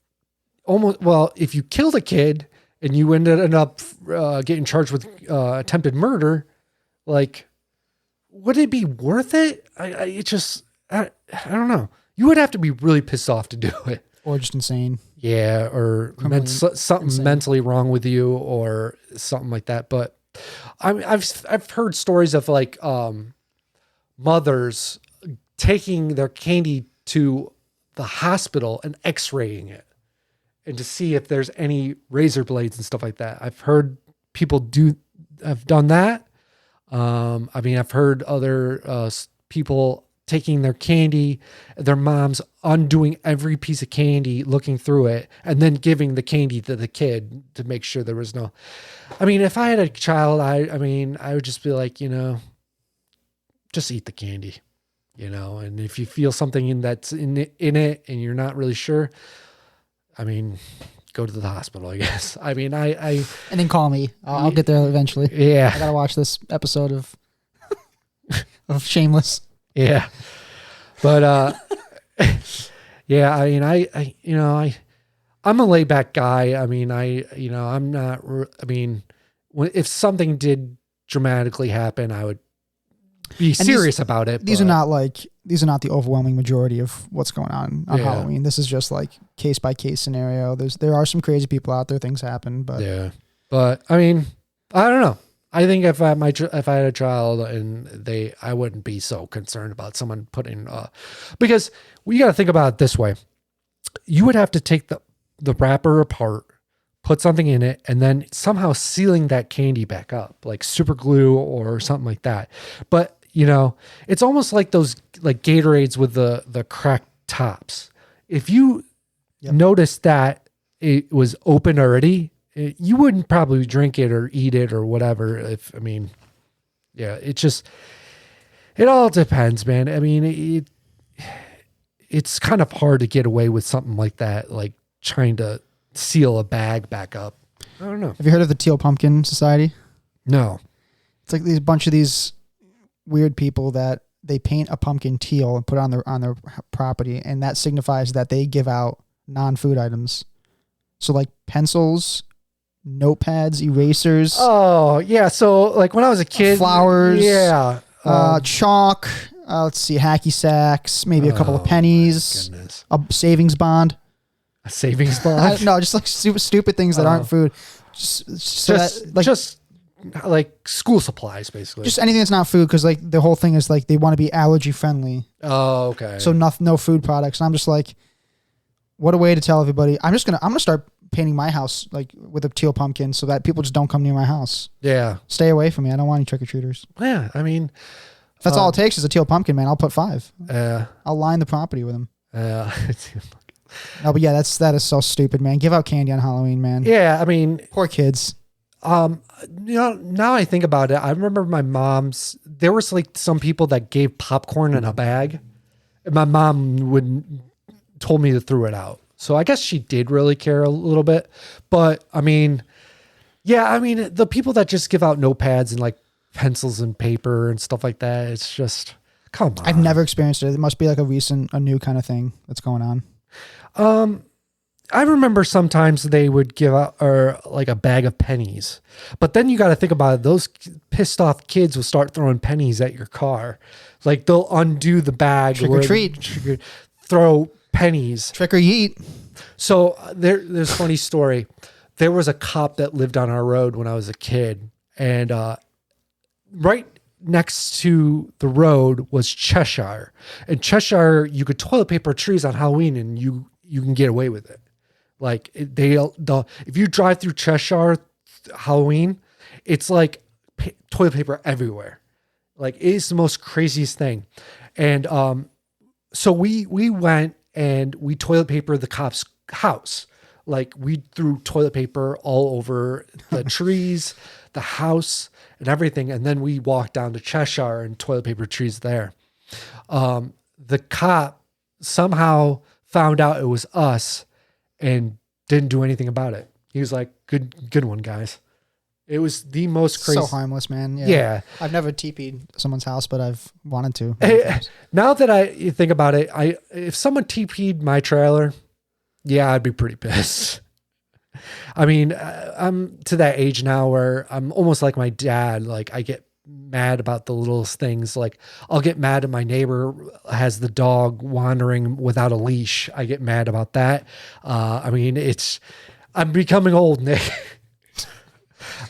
well, if you killed a kid and you ended up getting charged with attempted murder, like, would it be worth it? I don't know. You would have to be really pissed off to do it. Or just insane. Yeah, or something insane. Mentally wrong with you or something like that. But I've heard stories of like mothers taking their candy to the hospital and x-raying it and to see if there's any razor blades and stuff like that. I've heard people have done that. I mean, I've heard other people taking their candy, their moms undoing every piece of candy, looking through it, and then giving the candy to the kid to make sure there was no. I mean, if I had a child, I mean, I would just be like, you know, just eat the candy, you know, and if you feel something that's in it and you're not really sure, I mean, go to the hospital, I guess. I mean, and then call me. I'll get there eventually. Yeah. I gotta watch this episode of Shameless. Yeah. But, yeah, I mean, I'm a laid back guy. I mean, I'm not, if something did dramatically happen, I would be serious about it. These are not the overwhelming majority of what's going on Halloween. This is just like case by case scenario. There are some crazy people out there. Things happen, but yeah. But I mean, I don't know. I think if I had a child and I wouldn't be so concerned about someone putting, because we got to think about it this way. You would have to take the wrapper apart, put something in it, and then somehow sealing that candy back up, like super glue or something like that. But it's almost like those like Gatorades with the cracked tops. If you noticed that it was open already, you wouldn't probably drink it or eat it or whatever. It all depends, man. I mean, it's kind of hard to get away with something like that, like trying to seal a bag back up. I don't know. Have you heard of the Teal Pumpkin Society? No. It's like these bunch of these weird people that they paint a pumpkin teal and put it on their property, and that signifies that they give out non-food items. So like pencils, notepads, erasers. Oh, yeah. So like when I was a kid, flowers, yeah, chalk, let's see, hacky sacks, maybe a couple of pennies, a savings bond. A savings bond? No, just like stupid things that aren't food. Just like school supplies, basically. Just anything that's not food, because like the whole thing is like they want to be allergy friendly. Oh, okay. So no food products. And I'm just like, what a way to tell everybody. I'm gonna start painting my house like with a teal pumpkin so that people just don't come near my house. Yeah. Stay away from me. I don't want any trick-or-treaters. Yeah, I mean, if that's all it takes is a teal pumpkin, man, I'll put 5. I'll line the property with them. No, but yeah, that is so stupid, man. Give out candy on Halloween, man. Yeah, I mean, poor kids. Now I think about it, I remember there was like some people that gave popcorn in a bag, and my mom told me to throw it out. So I guess she did really care a little bit, but I mean, yeah, I mean, the people that just give out notepads and like pencils and paper and stuff like that, it's just, come on. I've never experienced it. It must be like a new kind of thing that's going on. I remember sometimes they would give out like a bag of pennies, but then you got to think about it. Those pissed off kids will start throwing pennies at your car. Like they'll undo the bag. Trick or treat. Throw pennies. Trick or yeet. So there's a funny story. There was a cop that lived on our road when I was a kid, and right next to the road was Cheshire. And Cheshire, you could toilet paper trees on Halloween, and you can get away with it. Like if you drive through Cheshire Halloween, it's like toilet paper everywhere. Like it is the most craziest thing. And so we went and we toilet papered the cop's house. Like we threw toilet paper all over the trees, the house, and everything. And then we walked down to Cheshire and toilet paper trees there. The cop somehow found out it was us and didn't do anything about it. He was like, good one, guys. It was the most crazy. So harmless, man. Yeah. I've never TP'd someone's house, but I've wanted to. Now that I think about it, if someone TP'd my trailer, yeah, I'd be pretty pissed. I mean, I'm to that age now where I'm almost like my dad. Like I get mad about the littlest things. Like I'll get mad at my neighbor has the dog wandering without a leash. I get mad about that. I mean, I'm becoming old, Nick.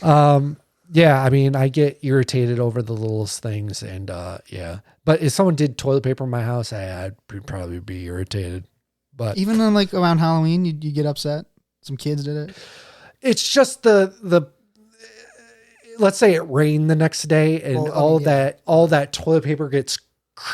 Yeah, I mean, I get irritated over the littlest things, and yeah. But if someone did toilet paper in my house, I'd probably be irritated. But even on like around Halloween, you get upset. Some kids did it. It's just the let's say it rained the next day, and all that toilet paper gets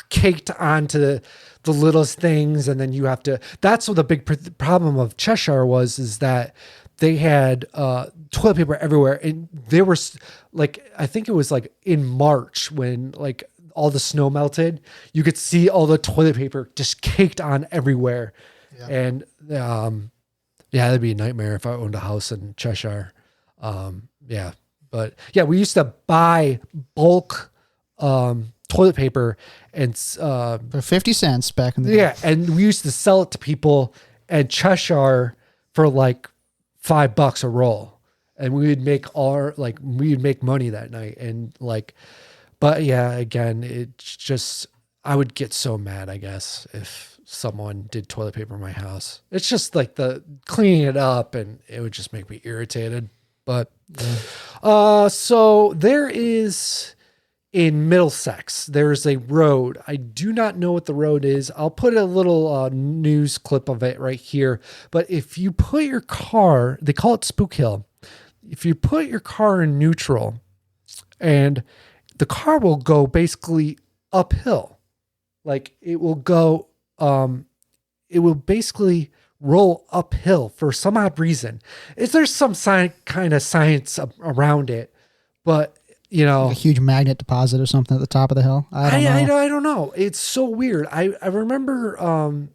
caked onto the littlest things, and then you have to. That's what the big problem of Cheshire is that they had toilet paper everywhere, and there was like, I think it was like in March when like all the snow melted, you could see all the toilet paper just caked on everywhere. Yeah. And yeah, that'd be a nightmare if I owned a house in Cheshire. Yeah, but yeah, we used to buy bulk toilet paper and for 50 cents back in the day. Yeah, and we used to sell it to people, and Cheshire for like $5 a roll, and we'd make money that night. And like, but yeah, again, it's just, I would get so mad, I guess, if someone did toilet paper in my house. It's just like the cleaning it up, and it would just make me irritated. But so there is in Middlesex, there's a road. I do not know what the road is. I'll put a little news clip of it right here. But if you put your car, they call it Spook Hill. If you put your car in neutral, and the car will go basically uphill, like it will go, it will basically roll uphill for some odd reason. Is there some kind of science around it? But you know, like a huge magnet deposit or something at the top of the hill. I don't know. It's so weird. I remember,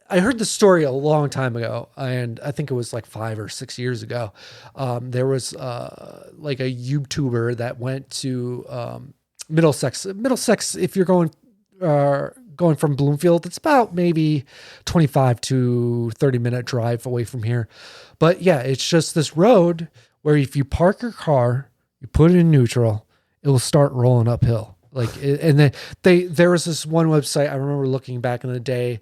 I heard the story a long time ago, and I think it was like 5 or 6 years ago. There was like a YouTuber that went to Middlesex. Middlesex, if you're going from Bloomfield, it's about maybe 25 to 30-minute drive away from here. But yeah, it's just this road where if you park your car, you put it in neutral, it will start rolling uphill. And then there was this one website I remember looking back in the day.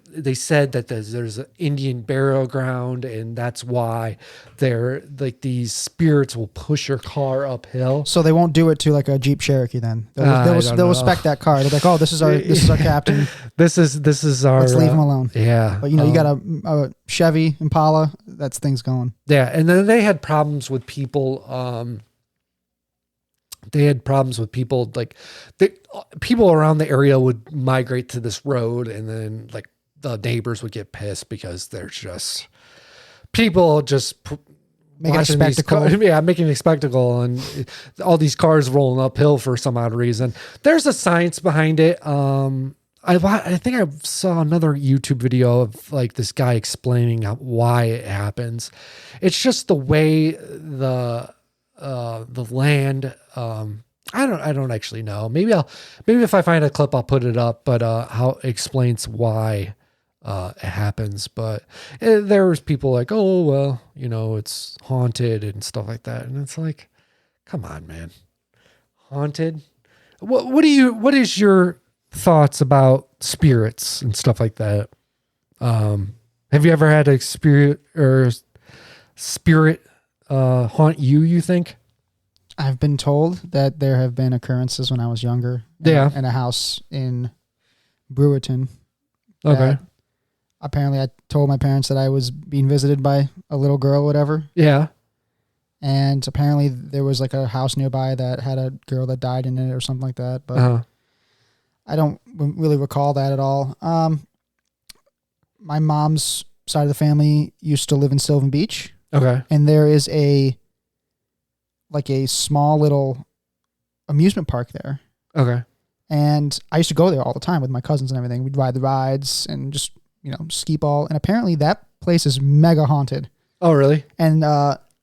They said that there's an Indian burial ground, and that's why they're like these spirits will push your car uphill. So they won't do it to like a Jeep Cherokee then. They'll respect that car. They're like, oh, this is our captain. This is our. Let's leave him alone. Yeah, but you got a Chevy Impala. That's things going. Yeah, and then they had problems with people. They had problems with people, like people around the area would migrate to this road, and then like the neighbors would get pissed because there's just people just making a spectacle. Making a spectacle, and all these cars rolling uphill for some odd reason. There's a science behind it. I think I saw another YouTube video of like this guy explaining why it happens. It's just the way the land, I don't actually know. Maybe if I find a clip, I'll put it up, but, how it explains why, it happens. But there was people like, oh, well, it's haunted and stuff like that. And it's like, come on, man, haunted. What is your thoughts about spirits and stuff like that? Have you ever had a spirit haunt you think? I've been told that there have been occurrences when I was younger. In a house in Brewerton. Okay. Apparently I told my parents that I was being visited by a little girl or whatever. Yeah. And apparently there was like a house nearby that had a girl that died in it or something like that. But I don't really recall that at all. My mom's side of the family used to live in Sylvan Beach. Okay. And there is a small little amusement park there. Okay. And I used to go there all the time with my cousins and everything. We'd ride the rides and just, ski ball. And apparently that place is mega haunted. Oh, really? And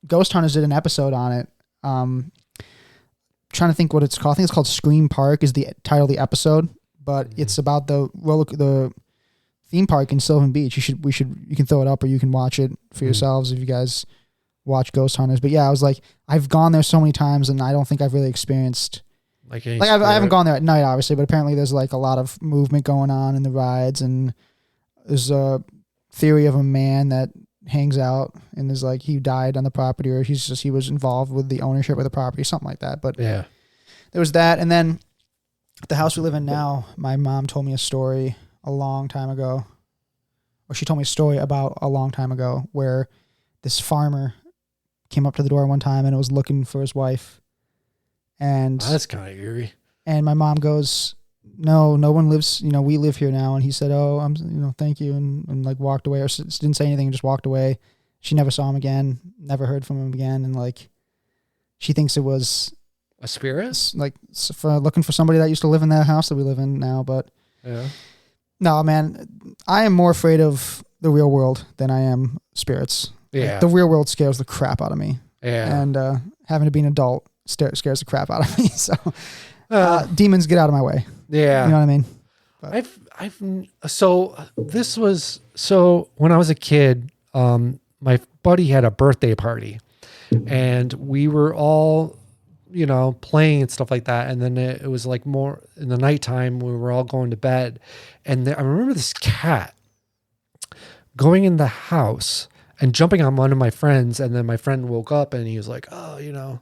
Ghost Hunters did an episode on it. Trying to think what it's called. I think it's called Scream Park is the title of the episode. But it's about the theme park in Sylvan Beach. You can throw it up or you can watch it for yourselves if you guys watch Ghost Hunters. But yeah, I was like, I've gone there so many times and I don't think I've really experienced I haven't gone there at night obviously, but apparently there's like a lot of movement going on in the rides, and there's a theory of a man that hangs out and is like he died on the property, or he was involved with the ownership of the property, something like that. But yeah, there was that. And then the house we live in now, my mom told me a story a long time ago, or she told me a story about a long time ago where this farmer came up to the door one time and it was looking for his wife. And that's kind of eerie. And my mom goes, no one lives, we live here now. And he said, oh, I'm, thank you. And like walked away, or didn't say anything and just walked away. She never saw him again, never heard from him again. And like, she thinks it was a spirit, like for looking for somebody that used to live in that house that we live in now. But yeah, no, man, I am more afraid of the real world than I am spirits. Yeah. Like, the real world scares the crap out of me. Yeah. And having to be an adult scares the crap out of me. So demons, get out of my way. Yeah. You know what I mean? But so when I was a kid, my buddy had a birthday party, and we were all, playing and stuff like that. And then it was like more in the nighttime, we were all going to bed. And I remember this cat going in the house and jumping on one of my friends. And then my friend woke up and he was like, oh,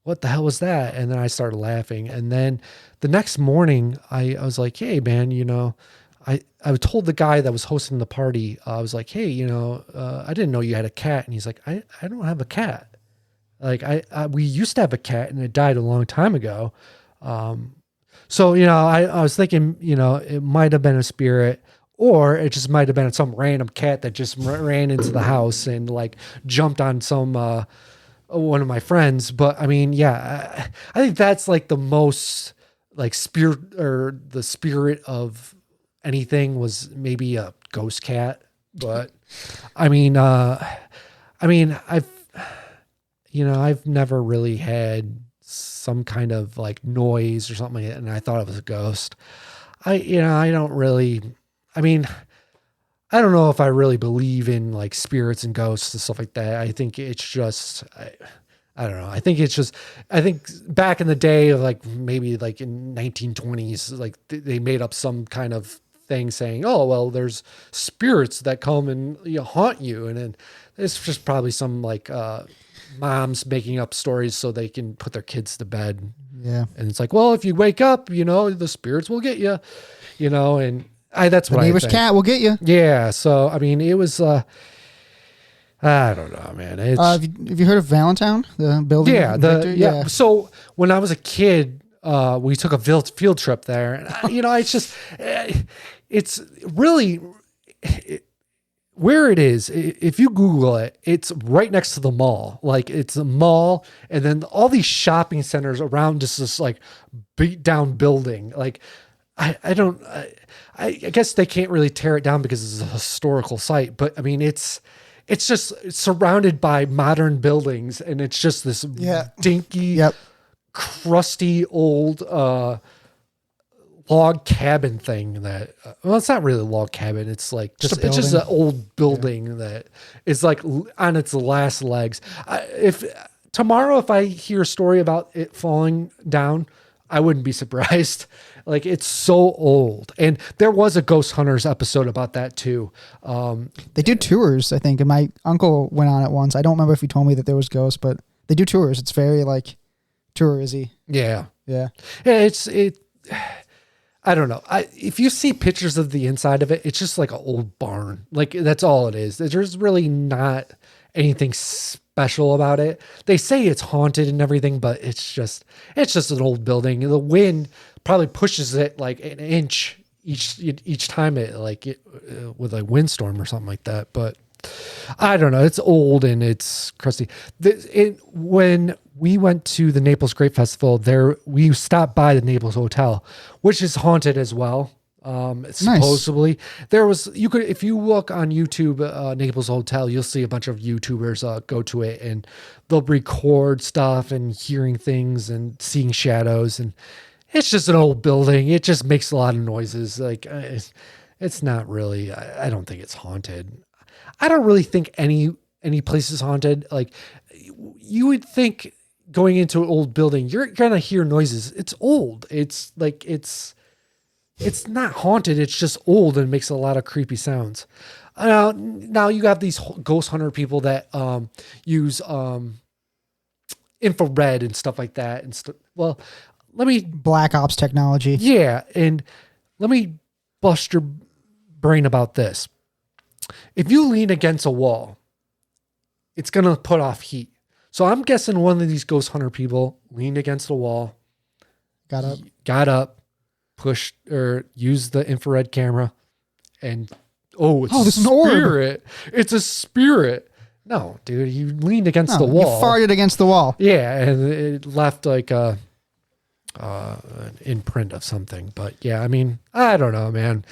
what the hell was that? And then I started laughing. And then the next morning I was like, hey man, I told the guy that was hosting the party, I was like, hey, I didn't know you had a cat. And he's like, I don't have a cat. Like we used to have a cat and it died a long time ago. So, I was thinking, it might've been a spirit, or it just might've been some random cat that just ran into the house and like jumped on some, one of my friends. But I mean, yeah, I think that's like the most like spirit, or the spirit of anything was maybe a ghost cat. But I've never really had some kind of like noise or something like that, and I thought it was a ghost. I don't know if I really believe in like spirits and ghosts and stuff like that. I think it's just, I don't know. I think back in the day of like maybe like in 1920s, like they made up some kind of thing saying, oh, well, there's spirits that come and haunt you. And then it's just probably some like, moms making up stories so they can put their kids to bed. Yeah. And it's like, well, if you wake up, the spirits will get you, and that's what I think. The neighbor's cat will get you. Yeah. So, I mean, it was, I don't know, man. It's, have you heard of Valentine, the building? Yeah. So when I was a kid, we took a field trip there, and it's just, it's really, where it is, if you Google it, it's right next to the mall. Like it's a mall, and then all these shopping centers around just this like beat down building. Like I guess they can't really tear it down because it's a historical site, but I mean, it's just surrounded by modern buildings, and it's just this dinky, crusty old, log cabin thing that, well, it's not really a log cabin. It's like it's just an old building that is like on its last legs. If I hear a story about it falling down, I wouldn't be surprised. Like it's so old. And there was a Ghost Hunters episode about that too. They do tours, I think. And my uncle went on it once. I don't remember if he told me that there was ghosts, but they do tours. It's very like touristy. Yeah. Yeah. I don't know. If you see pictures of the inside of it, it's just like an old barn. Like that's all it is. There's really not anything special about it. They say it's haunted and everything, but it's just an old building. The wind probably pushes it like an inch each time with a windstorm or something like that. But I don't know. It's old and it's crusty. When we went to the Naples Grape Festival, we stopped by the Naples Hotel, which is haunted as well. Supposedly there was, if you look on YouTube, Naples Hotel, you'll see a bunch of YouTubers go to it, and they'll record stuff and hearing things and seeing shadows. And it's just an old building. It just makes a lot of noises. Like it's not really, I don't think it's haunted. I don't really think any place is haunted. Like you would think going into an old building, you're going to hear noises. It's old. It's like, it's not haunted. It's just old and makes a lot of creepy sounds. Now you have these ghost hunter people that use infrared and stuff like that. Well, Black Ops technology. Yeah. And let me bust your brain about this. If you lean against a wall, it's going to put off heat. So I'm guessing one of these ghost hunter people leaned against the wall, got up, pushed or used the infrared camera, and it's a spirit. It's a spirit. No, dude, you leaned against the wall. You farted against the wall. Yeah, and it left like an imprint of something. But yeah, I mean, I don't know, man.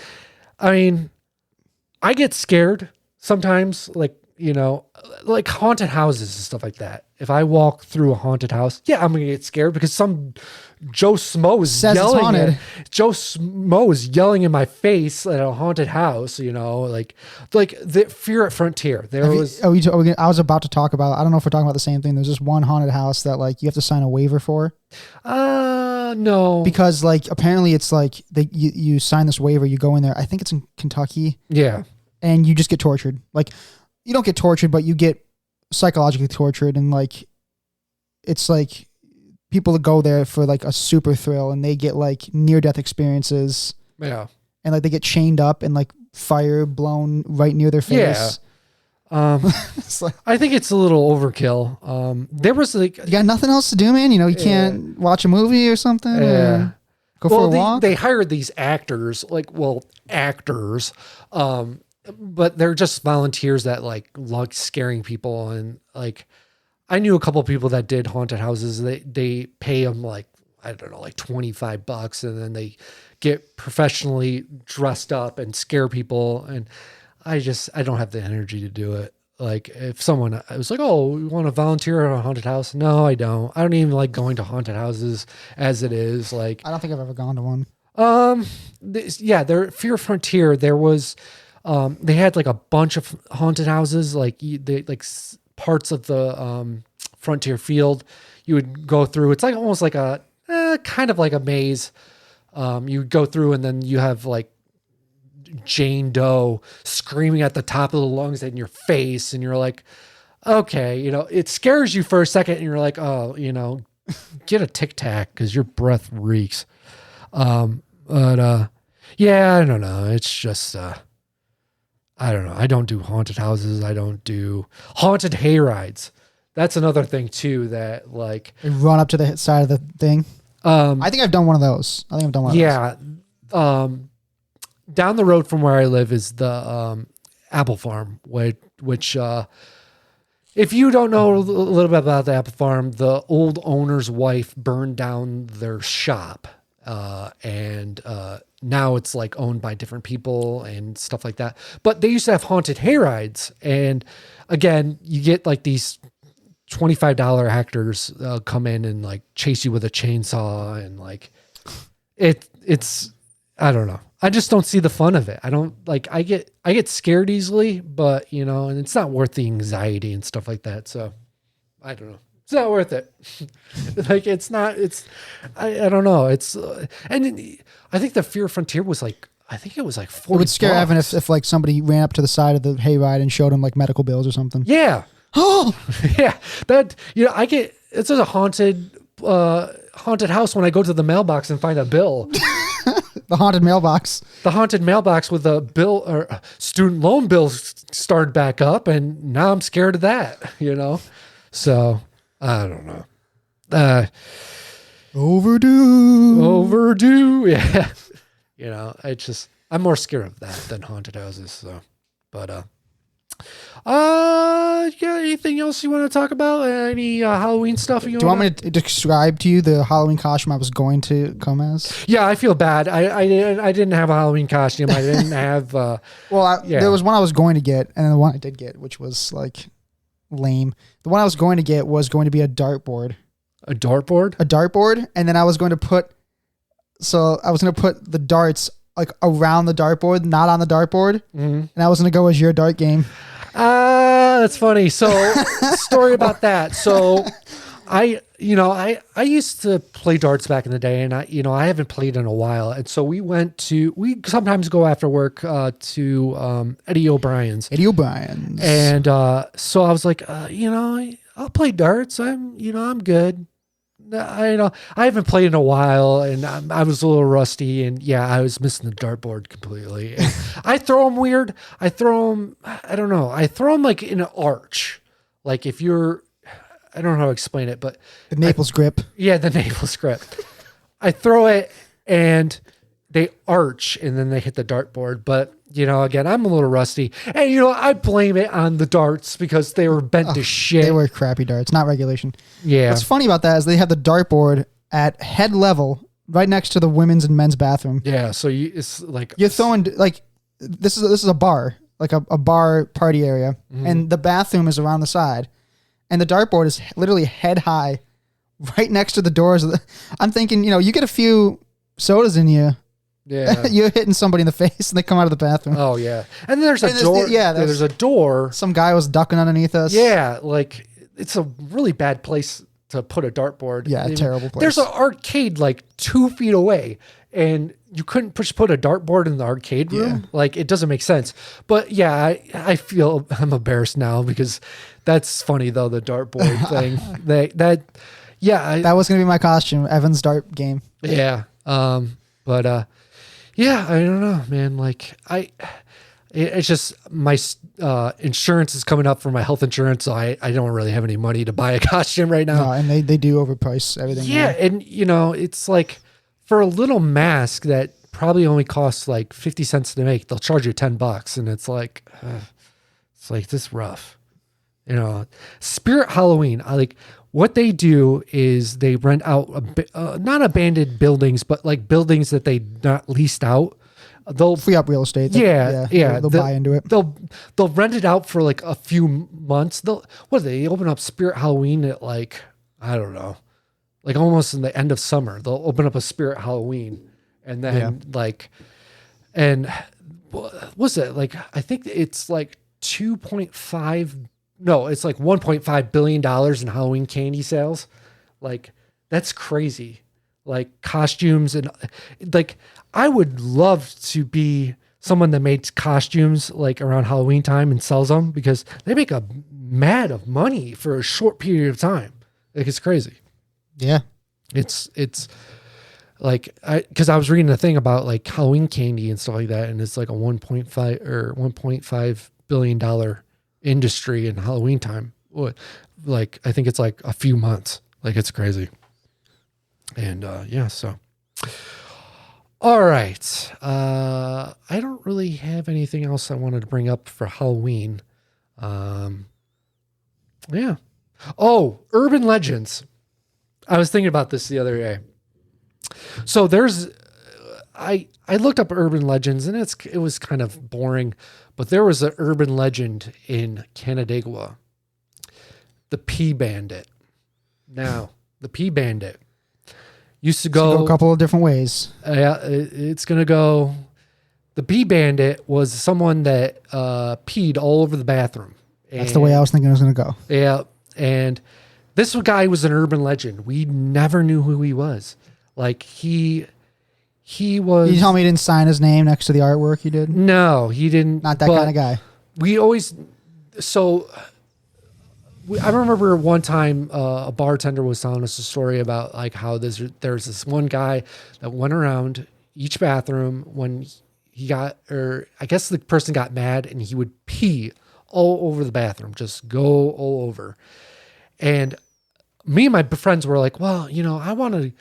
I mean, I get scared sometimes, like haunted houses and stuff like that. if I walk through a haunted house, yeah, I'm gonna get scared because some Joe Smo is Says it's yelling. haunted. Joe Smo is yelling in my face at a haunted house. You know, like the Fear at Frontier. I was about to talk about. I don't know if we're talking about the same thing. There's just one haunted house that like you have to sign a waiver for. No, because like apparently it's like you sign this waiver, you go in there. I think it's in Kentucky. Yeah, and you just get tortured. Like you don't get tortured, but you get psychologically tortured, and like it's like people that go there for like a super thrill, and they get like near death experiences. Yeah, and like they get chained up and like fire blown right near their face. Yeah. Like, I think it's a little overkill. There was like you got nothing else to do, man. You know, you can't watch a movie or something. Yeah. Or go for a walk. They hired these actors, actors, but they're just volunteers that like scaring people. And like, I knew a couple of people that did haunted houses. They pay them like, I don't know, like $25, and then they get professionally dressed up and scare people. And I don't have the energy to do it. Like if someone, I was like, oh, you want to volunteer at a haunted house? No, I don't. I don't even like going to haunted houses as it is. Like, I don't think I've ever gone to one. Their Fear Frontier, there was, they had like a bunch of haunted houses, like parts of the, Frontier Field you would go through. It's like almost like a, kind of like a maze. You go through and then you have like Jane Doe screaming at the top of the lungs in your face, and you're like, okay, you know, it scares you for a second, and you're like, oh, you know, get a Tic Tac because your breath reeks. Yeah, I don't know. It's just I don't know. I don't do haunted houses. I don't do haunted hay rides. That's another thing too, that like you run up to the side of the thing. I think I've done one of those. Yeah. Down the road from where I live is the apple farm, which if you don't know a little bit about the apple farm, the old owner's wife burned down their shop, and now it's like owned by different people and stuff like that. But they used to have haunted hay rides, and again, you get like these $25 actors come in and like chase you with a chainsaw, and like it's I don't know. I just don't see the fun of it. I don't like, I get scared easily, but you know, and it's not worth the anxiety and stuff like that. So I don't know. It's not worth it. Like I don't know. It's, and I think the Fear Frontier was like, I think it was like $40. It would scare Evan if like somebody ran up to the side of the hayride and showed him like medical bills or something. Yeah. Oh yeah. That, you know, it's a haunted house when I go to the mailbox and find a bill. The haunted mailbox. The haunted mailbox with a bill or student loan bill started back up, and now I'm scared of that, you know? So I don't know. Overdue. Yeah. You know, I'm more scared of that than haunted houses. So, but, yeah, anything else you want to talk about? Any Halloween stuff? Do you want me to describe to you the Halloween costume I was going to come as? Yeah, I feel bad. I didn't have a Halloween costume. I didn't have. There was one I was going to get, and then the one I did get, which was like lame. The one I was going to get was going to be a dartboard. A dartboard? A dartboard, and then I was going to put. So I was going to put the darts like around the dartboard, not on the dartboard, and I was going to go as your dart game. That's funny. So story about that. So I used to play darts back in the day, and I haven't played in a while. And so we sometimes go after work to Eddie O'Brien's. And so I was like, I'll play darts. I'm good. I haven't played in a while, and I was a little rusty, and yeah, I was missing the dartboard completely. And I throw them weird. I throw them like in an arch. Like if you're, I don't know how to explain it, but the Naples grip. Yeah, the Naples grip. I throw it and they arch, and then they hit the dartboard. But again, I'm a little rusty, and I blame it on the darts because they were bent to shit. They were crappy darts, not regulation. Yeah. What's funny about that is they have the dartboard at head level, right next to the women's and men's bathroom. Yeah. So it's like you're throwing like this is a bar, like a bar party area, and the bathroom is around the side, and the dartboard is literally head high, right next to the doors. I'm thinking, you get a few sodas in you. Yeah. You're hitting somebody in the face and they come out of the bathroom. Oh yeah. And there's a door. There's a door. Some guy was ducking underneath us. Yeah. Like it's a really bad place to put a dartboard. Yeah. Terrible place. There's an arcade like 2 feet away and you couldn't put a dartboard in the arcade room. Yeah. Like it doesn't make sense. But yeah, I feel I'm embarrassed now because that's funny though. The dartboard thing that was going to be my costume. Evan's dart game. Yeah. Yeah, I don't know, man. Like it's just my insurance is coming up for my health insurance, so I don't really have any money to buy a costume right now. No, and they do overprice everything. Yeah, there. and it's like for a little mask that probably only costs like 50 cents to make, they'll charge you $10, and it's like this is rough. Spirit Halloween. What they do is they rent out not abandoned buildings, but like buildings that they not leased out. They'll free up real estate. Yeah. They'll buy into it. They'll rent it out for like a few months. They open up Spirit Halloween at like, I don't know, like almost in the end of summer. They'll open up a Spirit Halloween, and then and what's it like? I think it's like 2.5. No, it's like $1.5 billion in Halloween candy sales. Like, that's crazy. Like costumes and like, I would love to be someone that makes costumes like around Halloween time and sells them because they make a mad of money for a short period of time. Like it's crazy. Yeah. It's like, cause I was reading a thing about like Halloween candy and stuff like that. And it's like a $1.5 billion industry in Halloween time. Like I think it's like a few months. Like it's crazy. And so all right. I don't really have anything else I wanted to bring up for Halloween. Yeah. Oh, urban legends. I was thinking about this the other day. So I looked up urban legends and it was kind of boring, but there was an urban legend in Canandaigua, the Pea Bandit. Now, the Pea Bandit used to go a couple of different ways. It's going to go. The Pea Bandit was someone that peed all over the bathroom. That's the way I was thinking it was going to go. Yeah. And this guy was an urban legend. We never knew who he was. Like he was. You tell me he didn't sign his name next to the artwork he did? No, he didn't. Not that kind of guy. I remember one time a bartender was telling us a story about like how there's this one guy that went around each bathroom when he got, or I guess the person got mad and he would pee all over the bathroom, just go all over. And me and my friends were like, well, I want to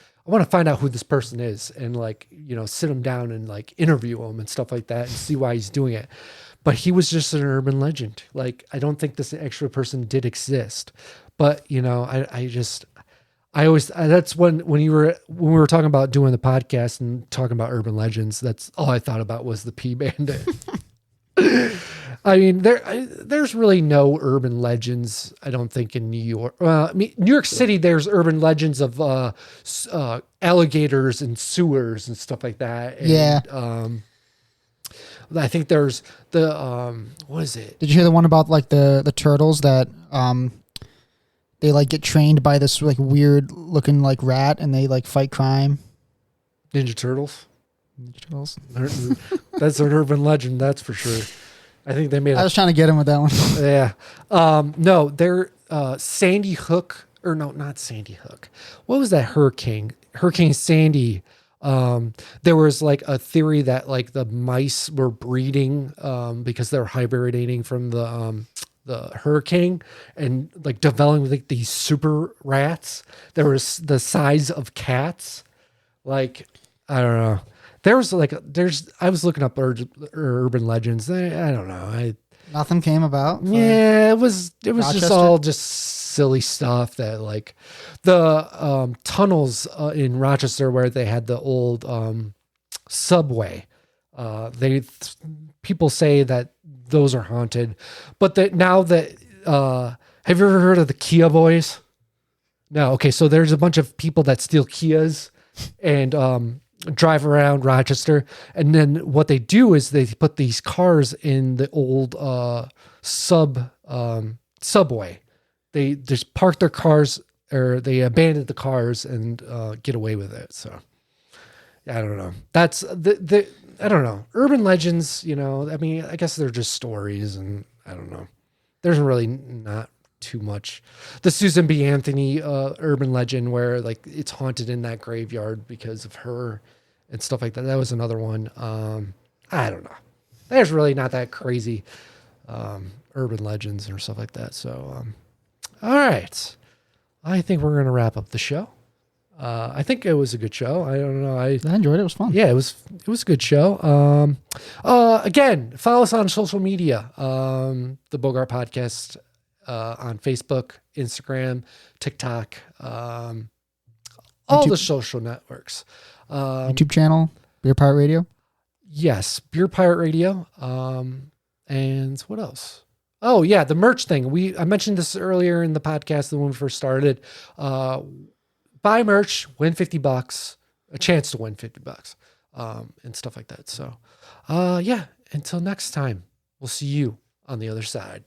find out who this person is and like, sit him down and like interview him and stuff like that and see why he's doing it. But he was just an urban legend. Like, I don't think this extra person did exist, but I always, that's when we were talking about doing the podcast and talking about urban legends, that's all I thought about was the Pea Bandit. I mean, there's really no urban legends, I don't think, in New York. New York City, there's urban legends of alligators and sewers and stuff like that. And, yeah. I think there's the what is it? Did you hear the one about like the turtles that they like get trained by this like weird looking like rat and they like fight crime? Ninja Turtles. Ninja Turtles. That's an urban legend, that's for sure. I think they made. I was trying to get him with that one. Yeah. No, they're Sandy Hook, or no, not Sandy Hook. What was that hurricane? Hurricane Sandy. There was like a theory that like the mice were breeding because they're hibernating from the hurricane and like developing like these super rats. There was the size of cats. Like, I don't know. I was looking up urban legends. I don't know. Nothing came about. Yeah, it was Rochester? just all just silly stuff that like the tunnels in Rochester where they had the old subway. People say that those are haunted, but that now that Have you ever heard of the Kia Boys? No. Okay. So there's a bunch of people that steal Kias and drive around Rochester. And then what they do is they put these cars in the old subway. They just park their cars, or they abandon the cars and get away with it. So I don't know. That's I don't know. Urban legends, you know, I mean, I guess they're just stories, and I don't know. There's really not too much. The Susan B. Anthony urban legend where like it's haunted in that graveyard because of her and stuff like that. That was another one. I don't know. There's really not that crazy urban legends or stuff like that. So, all right. I think we're going to wrap up the show. I think it was a good show. I don't know. I enjoyed it. It was fun. Yeah, it was a good show. Again, follow us on social media. The Bogart Podcast on Facebook, Instagram, TikTok, all the social networks. YouTube channel, Beer Pirate Radio. Yes, Beer Pirate Radio. And what else? Oh yeah, the merch thing. I mentioned this earlier in the podcast when we first started. Buy merch, win $50, a chance to win $50, and stuff like that. So, yeah, until next time, we'll see you on the other side.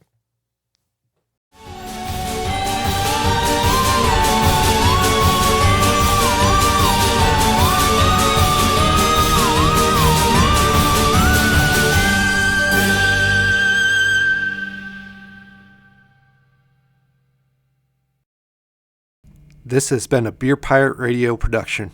This has been a Beer Pirate Radio production.